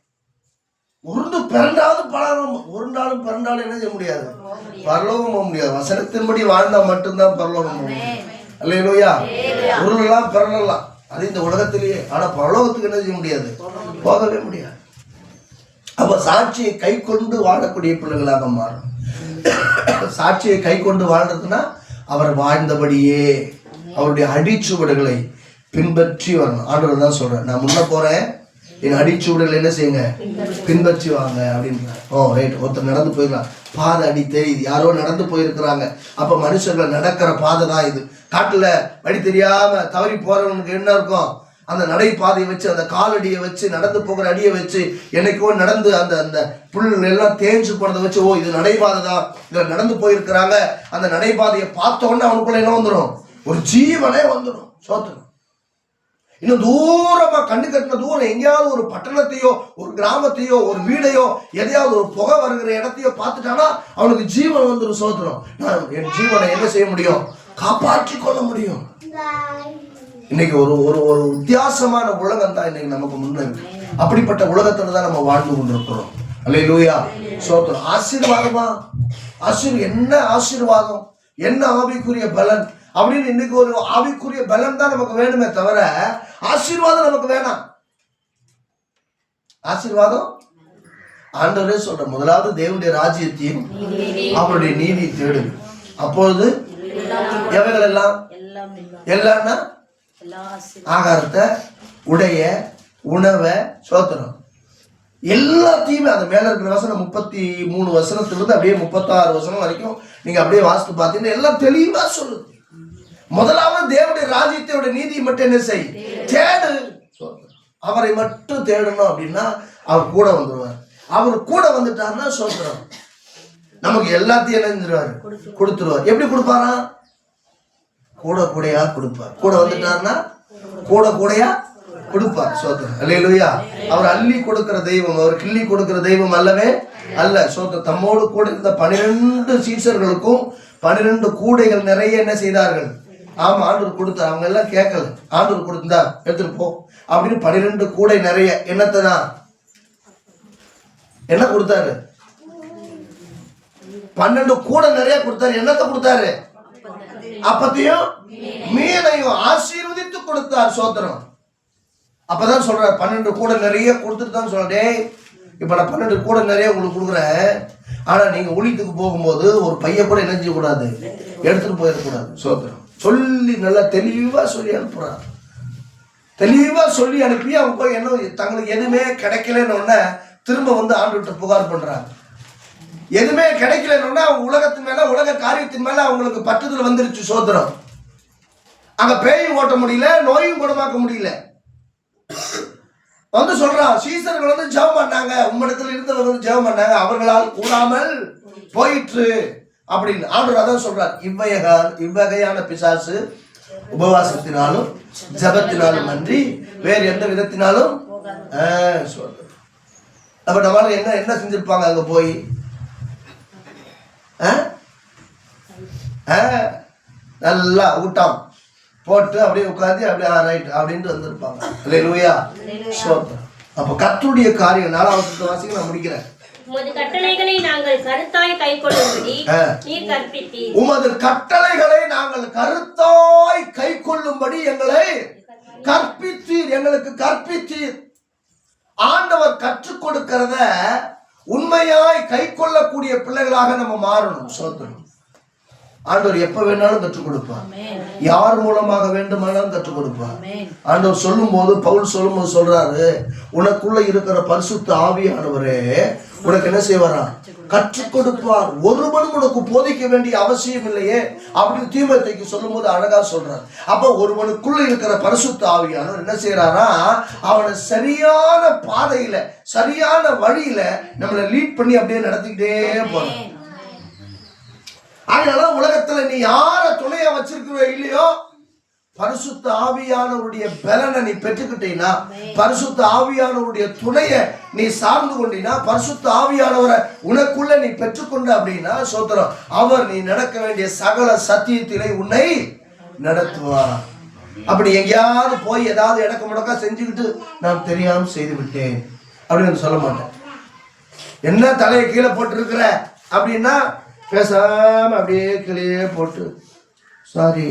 உருண்டு பிறண்டாவது பலரும் உருண்டாலும் பிறண்டாலும் என்ன செய்ய முடியாது? பரலோகம் போக முடியாது. வசனத்தின்படி வாழ்ந்தா மட்டும்தான் பரலோகம் போக முடியும். அல்லேலூயா. உருளலாம் பிறலாம், அது இந்த உலகத்திலேயே. ஆனா பரலோகத்துக்கு என்ன செய்ய முடியாது? போகவே முடியாது. அப்ப சாட்சியை கை கொண்டு வாழக்கூடிய பிள்ளைகளாக மாறும். சாட்சியை கை கொண்டு வாழ்றதுன்னா அவர் வாழ்ந்தபடியே அவருடைய அடிச்சுவடுகளை பின்பற்றி வரணும். ஆண்டவர் தான் சொல்றேன், நான் முன்ன போறேன், என் அடிச்சுவடுகள் என்ன செய்யுங்க? பின்பற்றி வாங்க அப்படின்றார். ரைட். ஒருத்தர் நடந்து போயிடலாம், பாதை அடி தெரியுது, யாரோ நடந்து போயிருக்கிறாங்க. அப்ப மனுஷர்கள் நடக்கிற பாதை தான் இது. காட்டுல வழி தெரியாம தவறி போறவனுக்கு என்ன இருக்கும்? அந்த நடைபாதையை வச்சு, அந்த காலடியை வச்சு, நடந்து போகிற அடியை வச்சு, என்னைக்கோ நடந்து அந்த அந்த புல் எல்லாம் தேஞ்சு போனதை வச்சு, ஓ இது நடைபாதை தான், இதுல நடந்து போயிருக்கிறாங்க. அந்த நடைபாதையை பார்த்த உடனே அவனுக்குள்ள என்ன வந்துடும்? ஒரு ஜீவனே வந்துடும். சோத்திரம். இன்னும் தூரமா கண்ணு கட்டின தூரம் எங்கேயாவது ஒரு பட்டணத்தையோ ஒரு கிராமத்தையோ ஒரு வீடையோ எதையாவது ஒரு புகை வருகிற இடத்தையோ பார்த்துட்டானா அவனுக்கு ஜீவன் வந்துடும். சோத்திரம். நான் என் ஜீவனை என்ன செய்ய முடியும்? காப்பாற்றி கொள்ள முடியும். இன்னைக்கு ஒரு ஒரு ஒரு வித்தியாசமான உலகம் தான் இன்னைக்கு நமக்கு முன்னே இருக்கு. அப்படிப்பட்ட உலகத்துல தான் நம்ம வாழ்ந்து கொண்டிருக்கிறோம். அல்லேலூயா. சோத்திரம். ஆசீர்வாதமா? என்ன ஆசீர்வாதம், என்ன ஆவிக்குரிய பலன் அப்படின்னு இன்னைக்கு ஒரு ஆவிக்குரிய பலன் தான் நமக்கு வேணுமே தவிர ஆசீர்வாதம் நமக்கு வேணாம். ஆசீர்வாதம் ஆண்டவரே சொல்ற, முதலாவது தேவனுடைய ராஜ்யத்தையும் அவருடைய நீதியை தேடுங்க, அப்பொழுது எவைகள் எல்லாம் எல்லாம்னா ஆகாரத்தை, உடைய, உணவை, சோத்திரம் எல்லாத்தையுமே. அது மேல இருக்கிற வசனம் 33 வசனத்திலிருந்து அப்படியே 36 வசனம் வரைக்கும் நீங்க அப்படியே வாசித்து பார்த்தீங்கன்னா எல்லாம் தெளிவா சொல்லுது. முதலாவது தேவனுடைய ராஜ்யத்தையோட நீதியை மட்டும் என்ன செய், தேடு. அவரை மட்டும் தேடணும் அப்படின்னா அவர் கூட வந்துடுவார். அவர் கூட வந்துட்டாருன்னா சோத்திரம் நமக்கு எல்லாத்தையும் என்ன செஞ்சிருவாரு, கொடுத்துருவார். எப்படி கொடுப்பாரா? கூட கூடையா கொடுப்பார். கூட வந்துட்டாருன்னா கூட கூடையா கொடுப்பார். சோத்திரம் அல்லேலூயா. அவர் அள்ளி கொடுக்கிற தெய்வம், அவர் கிள்ளி கொடுக்கிற தெய்வம் அல்லவே அல்ல. சோத்திரம் தம்மோடு கூட இருந்த 12 சீஷர்களுக்கும் 12 கூடைகள் நிறைய என்ன செய்தார்கள்? ஆமா, ஆண்டவர் கொடுத்தார். அவங்க எல்லாம் கேட்கல, ஆண்டவர் கொடுத்தா எடுத்துட்டு போ அப்படின்னு 12 கூடை நிறைய என்னத்தை தான் என்ன கொடுத்தாரு? 12 கூடை நிறைய கொடுத்தாரு. என்னத்தை கொடுத்தாரு? அப்பத்தையும் மீனையும் ஆசீர்வதித்து கொடுத்தார். சோத்திரம். அப்பதான் சொல்ற 12 கூடை நிறைய கொடுத்துட்டு தான் சொல்றேன், இப்ப நான் 12 கூடை நிறைய உங்களுக்கு கொடுக்குறேன், ஆனா நீங்க ஊழியத்துக்கு போகும்போது ஒரு பைய கூட என்ன செய்யக்கூடாது, எடுத்துட்டு போயிடக்கூடாது. சோத்திரம் சொல்லி நல்லா தெளிவா சொல்லி அனுப்புறான். தெளிவா சொல்லி அனுப்பி அவங்க போய் என்ன தங்களுக்கு எதுவுமே கிடைக்கலன்னு திரும்ப வந்து ஆண்டுகிட்ட புகார் பண்றாங்க. எதுவுமே கிடைக்கலன்னு அவங்க உலகத்தின் மேல, உலக காரியத்தின் மேல அவங்களுக்கு பற்றுதல் வந்துருச்சு. சோத்திரம். அங்க பேயும் ஓட்ட முடியல, நோயும் குணமாக்க முடியல. வந்து சொல்றான், சீசர்கள் வந்து ஜெபம் பண்ணாங்க, உம்மிடத்தில் இருந்தவர்கள் வந்து ஜெபம் பண்ணாங்க, அவர்களால் கூடாமல் போயிற்று அப்படின்னு ஆண்டவர் அதான் சொல்றார். இவ்வகையான பிசாசு உபவாசத்தினாலும் ஜபத்தினாலும் அன்றி வேறு எந்த விதத்தினாலும் சொல்ற. அப்ப நம்மளால என்ன என்ன செஞ்சிருப்பாங்க? அங்க போய் நல்லா ஊட்டம் போட்டு அப்படியே உட்காந்து அப்படியே ரைட் அப்படின்ட்டு வந்திருப்பாங்க. அல்லேலூயா. அப்ப கர்த்தருடைய காரியம் 4வது வாசிக்க நான் முடிக்கிறேன். உமது கட்டளைகளை நாங்கள் கருத்தாய் கைக்கொள்ளும்படி நீர் கற்பித்தீர். உமது கட்டளைகளை நாங்கள் கருத்தாய் கைக்கொள்ளும்படி எங்களை கற்பித்தீர், எங்களுக்கு கற்பித்தீர். ஆண்டவர் கற்றுக் கொடுக்கிறத உண்மையாய் கை கொள்ளக்கூடிய பிள்ளைகளாக நம்ம மாறணும். சோதனம். ஆண்டவர் எப்ப வேணாலும் கற்றுக் கொடுப்பார், யார் மூலமாக வேண்டுமானாலும் கற்றுக் கொடுப்பார். ஆண்டவர் சொல்லும் போது, பவுல் சொல்லும் போது சொல்றாரு, உனக்குள்ள இருக்கிற பரிசுத்த ஆவியானவரே உனக்கு என்ன செய்வாரா, கற்றுக் கொடுப்பார். ஒருவனும் உனக்கு போதிக்க வேண்டிய அவசியம் இல்லையே அப்படின்னு தீமோத்தேயுக்கு சொல்லும் போது அழகா சொல்றார். அப்ப ஒருவனுக்குள்ள இருக்கிற பரிசுத்த ஆவியானவர் என்ன செய்யறாரா, அவனை சரியான பாதையில, சரியான வழியில நம்மளை லீட் பண்ணி அப்படியே நடத்திக்கிட்டே போறான். அதனால உலகத்துல நீ யார துணையா வச்சிருக்கிற இல்லையோ, பரிசுத்த ஆவியானவருடைய பலனை நீ பெற்றுக்கிட்டீங்கன்னா, பரிசுத்த ஆவியானவருடைய துணைய நீ சார்ந்து கொண்டீங்கன்னா, பரிசுத்த ஆவியானவரை உனக்குள்ள நீ பெற்றுக்கொண்ட அப்படின்னா சோத்திரம், அவர் நீ நடக்க வேண்டிய சகல சத்தியத்திலே உன்னை நடத்துவார். அப்படி எங்கேயாவது போய் ஏதாவது இடக்க முடக்கா செஞ்சுக்கிட்டு நான் தெரியாம செய்து விட்டேன் அப்படின்னு சொல்ல மாட்டேன். என்ன தலையை கீழே போட்டு இருக்கிற அப்படின்னா பேசாம அப்படியே கீழே போட்டு சாரி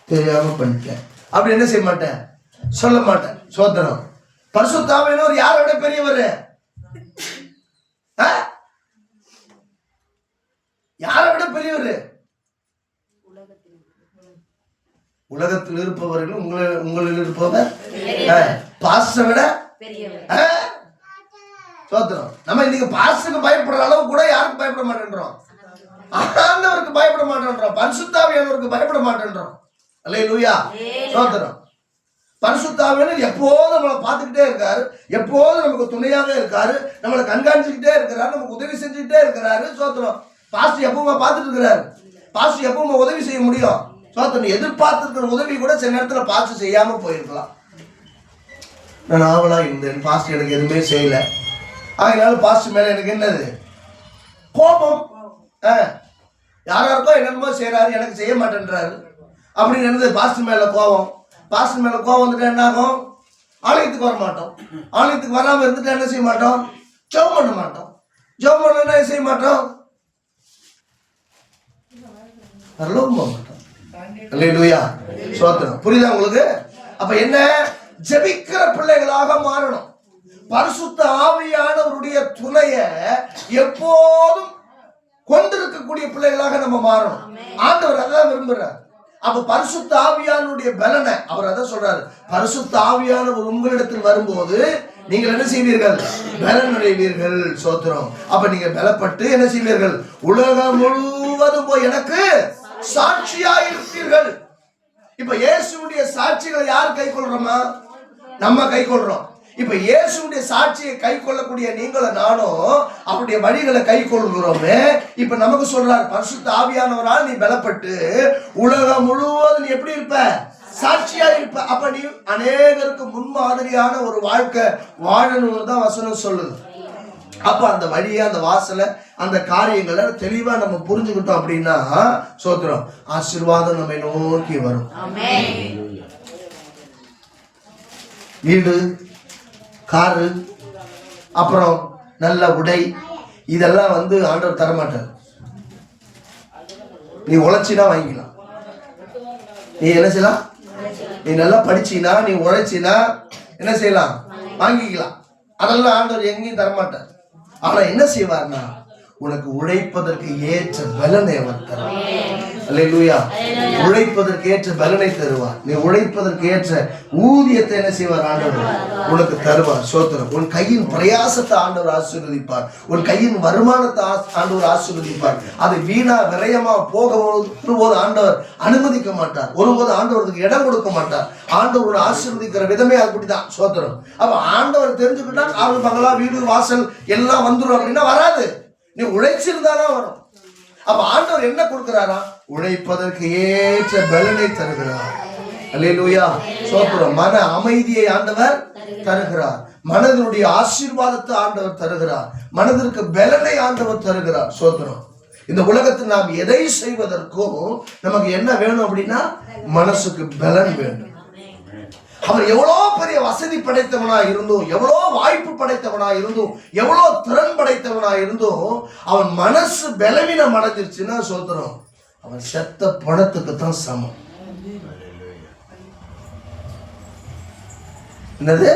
தெரியாம பண்ணிட்டேன் அப்படி என்ன செய்ய மாட்டேன், சொல்ல மாட்டேன். சோதனம். பரிசுத்த ஆவியானவர் யாரை விட பெரியவர்? யாரை விட பெரியவர்? உலகத்தில் இருப்பவர்கள் உங்களில் இருப்பவர் பாஸ்டரை விட சோதனம். நம்ம இன்னைக்கு பாஸ்டருக்கு பயப்படுற அளவு கூட யாருக்கு பயப்பட மாட்டேன்றோம், ஆண்டவருக்கு பயப்பட மாட்டேன்றோம், பரிசுத்த ஆவியானவருக்கு பயப்பட மாட்டேன்றோம். அல்லேலூயா. சோதனம். பரிசுத்த ஆவியானவர் எப்போதும் நம்மளை பார்த்துக்கிட்டே இருக்காரு, எப்போதும் நமக்கு துணையாக இருக்காரு, நம்மளை கண்காணிச்சுக்கிட்டே இருக்கிறாரு, நமக்கு உதவி செஞ்சுக்கிட்டே இருக்கிறாரு. சோதனம். பாஸ்டர் எப்பவுமே பார்த்துட்டு இருக்கிறாரு, பாஸ்டர் எப்பவுமே உதவி செய்ய முடியும். சோதனம். எதிர்பார்த்துருக்கிற உதவி கூட சில நேரத்தில் பாஸ்டர் செய்யாம போயிருக்கலாம். நான் ஆவலா இருந்தேன், பாஸ்டர் எனக்கு எதுவுமே செய்யல, அதனால பாஸ்டர் மேல எனக்கு என்னது கோபம். யாராருக்கோ என்னென்னமோ செய்யறாரு, எனக்கு செய்ய மாட்டேன்றாரு அப்படின்னு என்னது பாஸ்டர் மேல கோபம். பாஸ்டர் மேல கோபம் வந்துட்டு என்ன ஆகும், ஆலயத்துக்கு வர மாட்டோம். ஆலயத்துக்கு வராம இருந்துட்டு என்ன செய்ய மாட்டோம், ஜெபம் பண்ண மாட்டோம். ஜெபம் பண்ணா என்ன செய்ய மாட்டோம், பரலோகம் போக மாட்டோம். அல்லேலூயா. சோத்திரம். புரியுதா உங்களுக்கு? அப்ப என்ன, ஜெபிக்கிற பிள்ளைகளாக மாறணும். பரிசுத்த ஆவியானவருடைய துணைய எப்போதும் கொண்டிருக்கக்கூடிய பிள்ளைகளாக நம்ம மாறணும். ஆண்டவர் அதான் விரும்புறார். அப்ப பரிசுத்த ஆவியானுடைய பலனை அவர் அதான் சொல்றாரு, பரிசுத்த ஆவியானவர் உங்களிடத்தில் வரும்போது நீங்கள் என்ன செய்வீர்கள்? பலன் அடைவீர்கள். சோத்திரம். அப்ப நீங்க பலப்பட்டு என்ன செய்வீர்கள்? உலகம் முழுவதும் போய் எனக்கு சாட்சியாய் இருப்பீர்கள். இப்ப இயேசுடைய சாட்சிகளை யார் கை கொள்றோமா? நம்ம கை கொள்றோம். இப்ப இயேசுடைய சாட்சியை கை கொள்ளக்கூடிய நீங்களும் நானும் அவருடைய வழிகளை கை கொள்கிறோமே. இப்ப நமக்கு சொல்றாரு, பரிசுத்த ஆவியானவரால் நீ பலப்பட்டு உலகம் முழுவதும் நீ எப்படி இருப்ப? சாட்சியா இருப்ப. அப்ப நீ அநேகருக்கு முன்மாதிரியான ஒரு வாழ்க்கை வாழணும்னு தான் வசனம் சொல்லுது. அப்ப அந்த வழியை, அந்த வாசலை, அந்த காரியங்களை தெளிவா நம்ம புரிஞ்சுக்கிட்டோம் அப்படின்னா சோத்திரம், ஆசீர்வாதம் நம்மை நோக்கி வரும். வீடு, காரு, அப்புறம் நல்ல உடை, இதெல்லாம் ஆண்டவர் தரமாட்டார். நீ உழைச்சினா வாங்கிக்கலாம். நீ என்ன செய்யலாம்? நீ நல்லா படிச்சினா, நீ உழைச்சினா என்ன செய்யலாம்? வாங்கிக்கலாம். அதெல்லாம் ஆண்டவர் எங்கேயும் தரமாட்டார். ஆனா என்ன செய்வார்னா, உனக்கு உழைப்பதற்கு ஏற்ற பலனை அவர் தருவார். அல்லேலூயா. உழைப்பதற்கு ஏற்ற பலனை தருவார். நீ உழைப்பதற்கு ஏற்ற ஊதியத்தை என்ன செய்வார்? ஆண்டவர் உனக்கு தருவார். சோத்திரம். உன் கையின் பிரயாசத்தை ஆண்டவர் ஆசீர்வதிப்பார். உன் கையின் வருமானத்தை ஆண்டவர் ஆசீர்வதிப்பார். அது வீணா விரயமா போகும்போது ஆண்டவர் அனுமதிக்க மாட்டார். ஒருபோது ஆண்டவருக்கு இடம் கொடுக்க மாட்டார். ஆண்டவர் ஆசீர்வதிக்கிற விதமே அப்படிதான். சோத்திரம். அப்ப ஆண்டவர் தெரிஞ்சுக்கிட்டா காரு, பங்களா, வீடு, வாசல் எல்லாம் வந்துடும் அப்படின்னா வராது. நீ உழைச்சிருந்தாதான் வரும். அப்ப ஆண்டவர் என்ன கொடுக்கிறாரா? உழைப்பதற்கு ஏற்ற பலனை தருகிறார். அல்லேலூயா. சோத்திரம். மன அமைதியை ஆண்டவர் தருகிறார். மனதினுடைய ஆசீர்வாதத்தை ஆண்டவர் தருகிறார். மனதிற்கு பலனை ஆண்டவர் தருகிறார். சோத்திரம். இந்த உலகத்தில் நாம் எதை செய்வதற்கும் நமக்கு என்ன வேணும் அப்படின்னா மனசுக்கு பலன் வேண்டும். அவர் எவ்வளவு பெரிய வசதி படைத்தவனா இருந்தும், எவ்வளவு வாய்ப்பு படைத்தவனா இருந்தும், எவ்வளவு திறன் படைத்தவனா இருந்தும் அவன் மனசு பலவீனம் அடைஞ்சிருச்சுன்னா சோத்திரம், அவன் செத்த பணத்துக்கு தான் சமம். என்னது?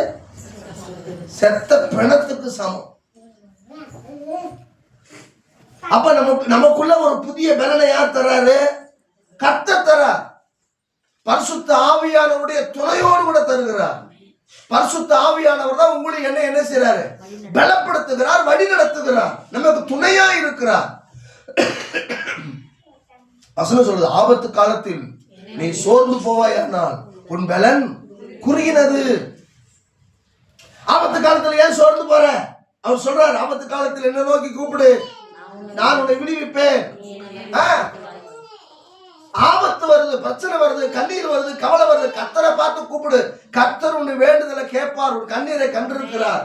செத்த பணத்துக்கு சமம். அப்ப நமக்குள்ள ஒரு புதிய பலனை யார் தர்றாரு? கர்த்தர் தர்றார். பரிசுத்த ஆவியானவருடைய துணையோடு கூட தருகிறார். பரிசுத்த ஆவியானவர் தான் உங்களை என்ன செய்யறாரு? பலப்படுத்துகிறார், வழி நடத்துகிறார், நமக்கு துணையா இருக்கிறார். வசனம் சொல்றது, ஆபத்து காலத்தில் நீ சோர்ந்து போவாயானால் உன் பலன் குறுகினது. ஆபத்து காலத்துல ஏன் சோர்ந்து போற? அவர் சொல்றார், ஆபத்து காலத்தில் என்ன நோக்கி கூப்பிடு, நான் உன்னை விடுவிப்பேன். ஆபத்து வருது, பிரச்சனை வருது, கண்ணீர் வருது, கவலை வருது, கர்த்தரை பார்த்து கூப்பிடு. கர்த்தர் உன்னை வேண்டுதலை கேட்பார், உன் கண்ணீரை கண்டிருக்கிறார்.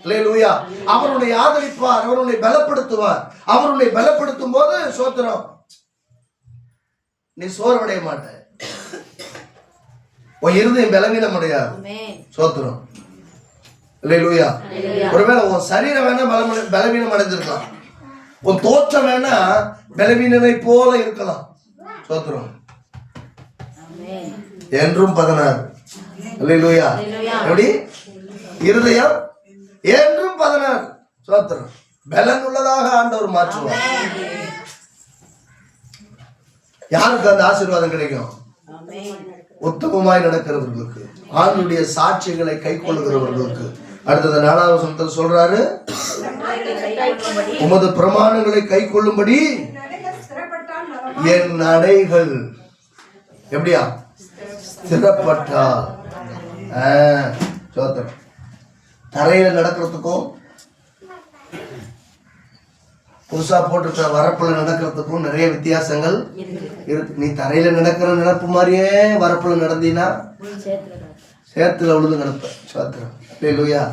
அல்லேலூயா. அவர் உன்னை ஆதரிப்பார், அவர் உன்னை பலப்படுத்துவார். அவர் உன்னை பலப்படுத்தும் போது சோத்திரம், நீ சோர்வடைய மாட்ட. உன் இருதயம் பலவீனம் அடையாது. சோத்திரம். அல்லேலூயா. ஒருவேளை உன் சரீரம் வேணா பலவீனம் அடைஞ்சிருக்கலாம், உன் தோற்றம் வேணா பலவீனனை போல இருக்கலாம். சோத்திரம். என்றும் 16. அல்லேலூயா. எப்படி? இருதயம் என்றும் 16. சோத்திரம். பலன் உள்ளதாக ஆண்டவர் மாற்றுவார். யாருக்கு அந்த ஆசீர்வாதம் கிடைக்கும்? உத்தமமாய் நடக்கிறவர்களுக்கு, ஆண்டுடைய சாட்சிகளை கை கொள்ளுகிறவர்களுக்கு. அடுத்தது 4வது வசனத்தில் சொல்றாரு, உமது பிரமாணங்களை கை கொள்ளும்படி என் நடைகள் எப்படியா ஸ்திரப்பட்டா. சோத்திரம். தரையில நடக்கிறதுக்கும் புதுசா போட்டுருக்க வரப்புல நடக்கிறதுக்கும் நிறைய வித்தியாசங்கள் இருக்கு. நீ தரையில நடக்கிற நினைப்பு மாதிரியே வரப்புல நடந்தீங்கன்னா சேத்துல விழுந்து கிடப்ப. சோத்திரம். அல்லேலூயா.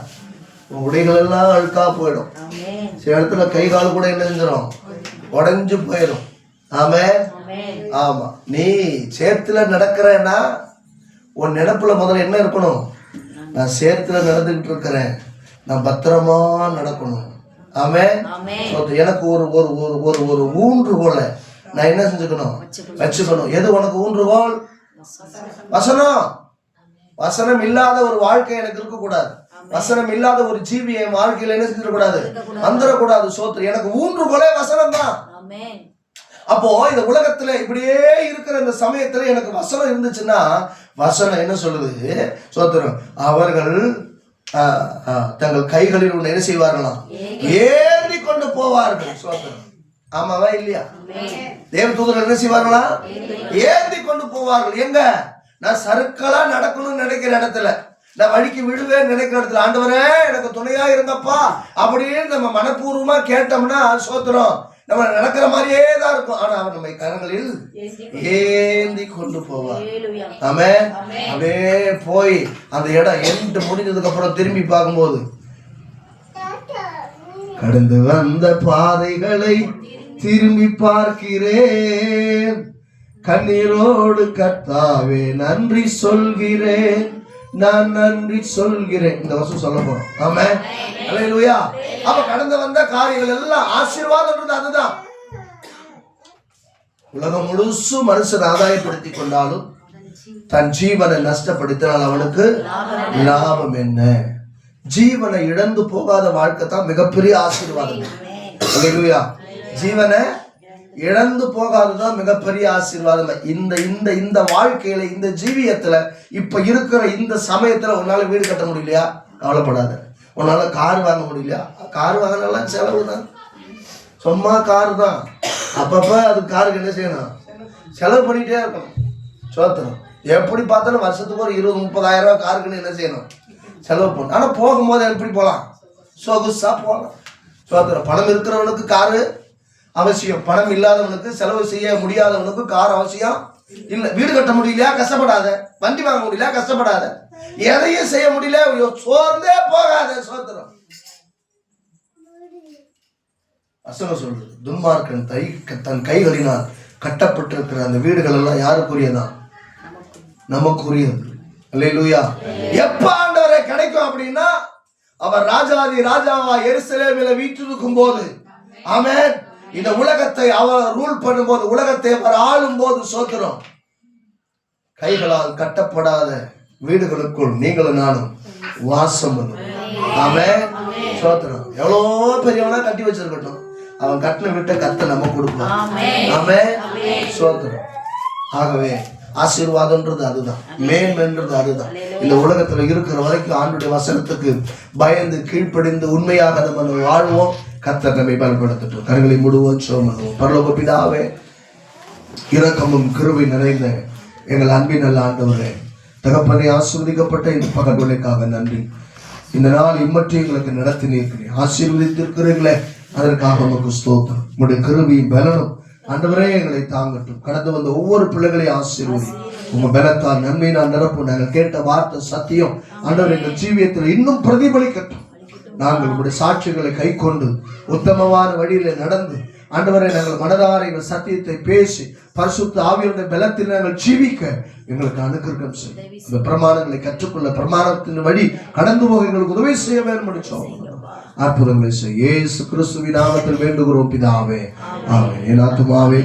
உடைகள் எல்லாம் அழுக்கா போயிடும். சில இடத்துல கை கால் கூட என்ன செஞ்சிடும்? உடைஞ்சு போயிடும். ஆமே. ஆமா. நீ சேத்துல நடக்கிறேன்னா உன் நினைப்புல முதல்ல என்ன இருக்கணும்? நான் சேத்துல நடந்துகிட்டு இருக்கிறேன், நான் பத்திரமா நடக்கணும். ஆமே. எனக்கு ஒரு ஒரு ஒரு ஒரு ஊன்றுகோலை நான் என்ன செஞ்சுக்கணும்? வச்சுக்கணும். எது உனக்கு ஊன்றுகோல்? வசனம். வசனம் இல்லாத ஒரு வாழ்க்கை எனக்கு இருக்கக்கூடாது. வசனம் இல்லாத ஒரு ஜீவி என் வாழ்க்கையில என்ன செஞ்சிடக்கூடாது, வந்துடக்கூடாது. சோத்திரம். எனக்கு ஊன்றுகோலே வசனம் தான். அப்போ இந்த உலகத்துல இப்படியே இருக்கிற இந்த சமயத்துல எனக்கு வசனம் இருந்துச்சுன்னா, வசனம் என்ன சொல்லுது? சோத்திரம். அவர்கள் தங்கள் கைகளில் ஒன்று என்ன செய்வார்களாம், ஏந்தி கொண்டு போவார்கள். சோத்திரம். ஆமாவா இல்லையா? தேவதூதர்கள் என்ன செய்வார்களா, ஏந்தி கொண்டு போவார்கள். எங்க? நான் சறுக்கலா நடக்கணும்னு நினைக்கிற இடத்துல, நான் வழிக்கு விழுவேன் நினைக்கிற இடத்துல, ஆண்டவரே எனக்கு துணையா இருங்கப்பா அப்படின்னு நம்ம மனப்பூர்வமா கேட்டோம்னா, சோத்திரம், நம்ம நடக்கிற மாதிரியே தான் இருக்கும். ஆனா அவர் நம்ம கரங்களில் ஏந்தி கொண்டு போவார். ஆமென். அப்படியே போய் அந்த இடம் எண்டு முடிஞ்சதுக்கு அப்புறம் திரும்பி பார்க்கும்போது, கடந்து வந்த பாதைகளை திரும்பி பார்க்கிறேன், கண்ணீரோடு கர்த்தாவே நன்றி சொல்கிறேன், நான் நன்றி சொல்கிறேன். இந்த வருஷம் சொல்ல போறோம். ஆமென். அல்லேலூயா. அப்ப கடந்து வந்த காரியங்கள் எல்லாம் ஆசீர்வாதம்ன்றது அதுதான். உலகம் முழுசும் மனுஷன் ஆதாயப்படுத்திக் கொண்டாலும் தன் ஜீவனை நஷ்டப்படுத்தினால் அவனுக்கு லாபம் என்ன? ஜீவனை இழந்து போகாத வாழ்க்கை தான் மிகப்பெரிய ஆசீர்வாதம். அல்லேலூயா. ஜீவனை இழந்து போகாததான் மிகப்பெரிய ஆசீர்வாதம். இந்த இந்த இந்த வாழ்க்கையில, இந்த ஜீவியத்துல, இப்ப இருக்கிற இந்த சமயத்துல உன்னால வீடு கட்ட முடியலையா? கவலைப்படாத. உன்னால கார் வாங்க முடியலையா? கார் வாங்கினாலாம் செலவு தான். சும்மா கார் தான். அப்பப்ப அது காருக்கு என்ன செய்யணும்? செலவு பண்ணிட்டே இருக்கணும். சோத்திரம். எப்படி பார்த்தாலும் வருஷத்துக்கு ஒரு 20-30 ரூபாய் காருக்குன்னு என்ன செய்யணும்? செலவு பண்ணணும். ஆனா போகும்போது எப்படி போகலாம்? சொகுசா போகலாம். சோத்திரம். பணம் இருக்கிறவனுக்கு காரு அவசியம், பணம் இல்லாதவனுக்கு, செலவு செய்ய முடியாதவனுக்கு கார் அவசியம் இல்ல. வீடு கட்ட முடியலையா? கஷ்டப்படாத. வண்டி வாங்க முடியல? கஷ்டப்படாத. எதையும் செய்ய முடியல? சோர்ந்தே போகாத. சோத்திரம். வசனம் சொல்றது, துன்மார்க்கன் தன் கைகளினால் கட்டப்பட்டிருக்கிற அந்த வீடுகள் எல்லாம் யாருக்குரியதான்? நமக்குரியது. அல்லேலூயா. எப்ப ஆண்டவரை கிடைக்கும் அப்படின்னா, அவர் ராஜாதி ராஜாவா எருசலேமில வீற்றிருக்கும் போது. ஆமென். இந்த உலகத்தை அவர் ரூல் பண்ணும்போது, உலகத்தை அவர் ஆளும் போது. சோத்திரம். கைகளால் கட்டப்படாத வீடுகளுக்குள் நீங்களும் நானும் வாசம் பண்ணுவோம். ஆமென். சோத்திரம். எவ்வளோ பெரியவனா கட்டி வச்சிருக்கட்டும், அவன் கட்டின விட்ட கத்தை நம்ம கொடுப்போம். ஆமென். சோத்திரம். ஆகவே ஆசீர்வாதம்ன்றது அதுதான், மேன்மைன்றது அதுதான். இந்த உலகத்துல இருக்கிற வரைக்கும் ஆண்டுடைய வசனத்துக்கு பயந்து கீழ்ப்படிந்து உண்மையாக நம்ம வாழ்வோம். கர்த்தர் நம்மை பலப்படுத்தட்டும். கரங்களை மூடுவோம், ஜெபம் பண்ணுவோம். பரலோக பிதாவே, இரக்கமும் கிருபை நிறைந்த எங்கள் அன்பின் நல்ல ஆண்டவரே, தகப்பனை ஆசீர்வதிக்கப்பட்ட இந்த பகல் வேளைக்காக நன்றி. இந்த நாள் இம்மற்றி எங்களுக்கு நடத்தினீர்கள், ஆசீர்வதித்திருக்கிறீர்களே, அதற்காக உமக்கு ஸ்தோத்திரம். உங்களுடைய கிருபையும் பலனும் ஆண்டவரே எங்களை தாங்கட்டும். கடந்து வந்த ஒவ்வொரு பிள்ளைகளையும் ஆசீர்வதி. உங்க பலத்தால் நன்மை நான் நிரப்பும். நாங்கள் கேட்ட வார்த்தை சத்தியம் ஆண்டவர் எங்கள் ஜீவியத்தில் இன்னும் பிரதிபலிக்கட்டும். நாங்கள் உங்களுடைய சாட்சிகளை கை கொண்டு உத்தமமான வழியில நடந்து ஆண்டவரை நாங்கள் மனதார எங்கள் சத்தியத்தை பேசி பரிசுத்த ஆவியுடைய பலத்தில் நாங்கள் ஜீவிக்க எங்களுக்கு அனுக்கிரகம் செய்யும். இந்த பிரமாணங்களை கற்றுக்கொள்ள பிரமாணத்தின் வழி கடந்து போக எங்களுக்கு உதவி செய்ய வேண்டும். அற்புதங்களை செய்ய இயேசு கிறிஸ்துவின் நாமத்தில் வேண்டுகிறோம் பிதாவே. ஆமென். என் ஆத்துமாவே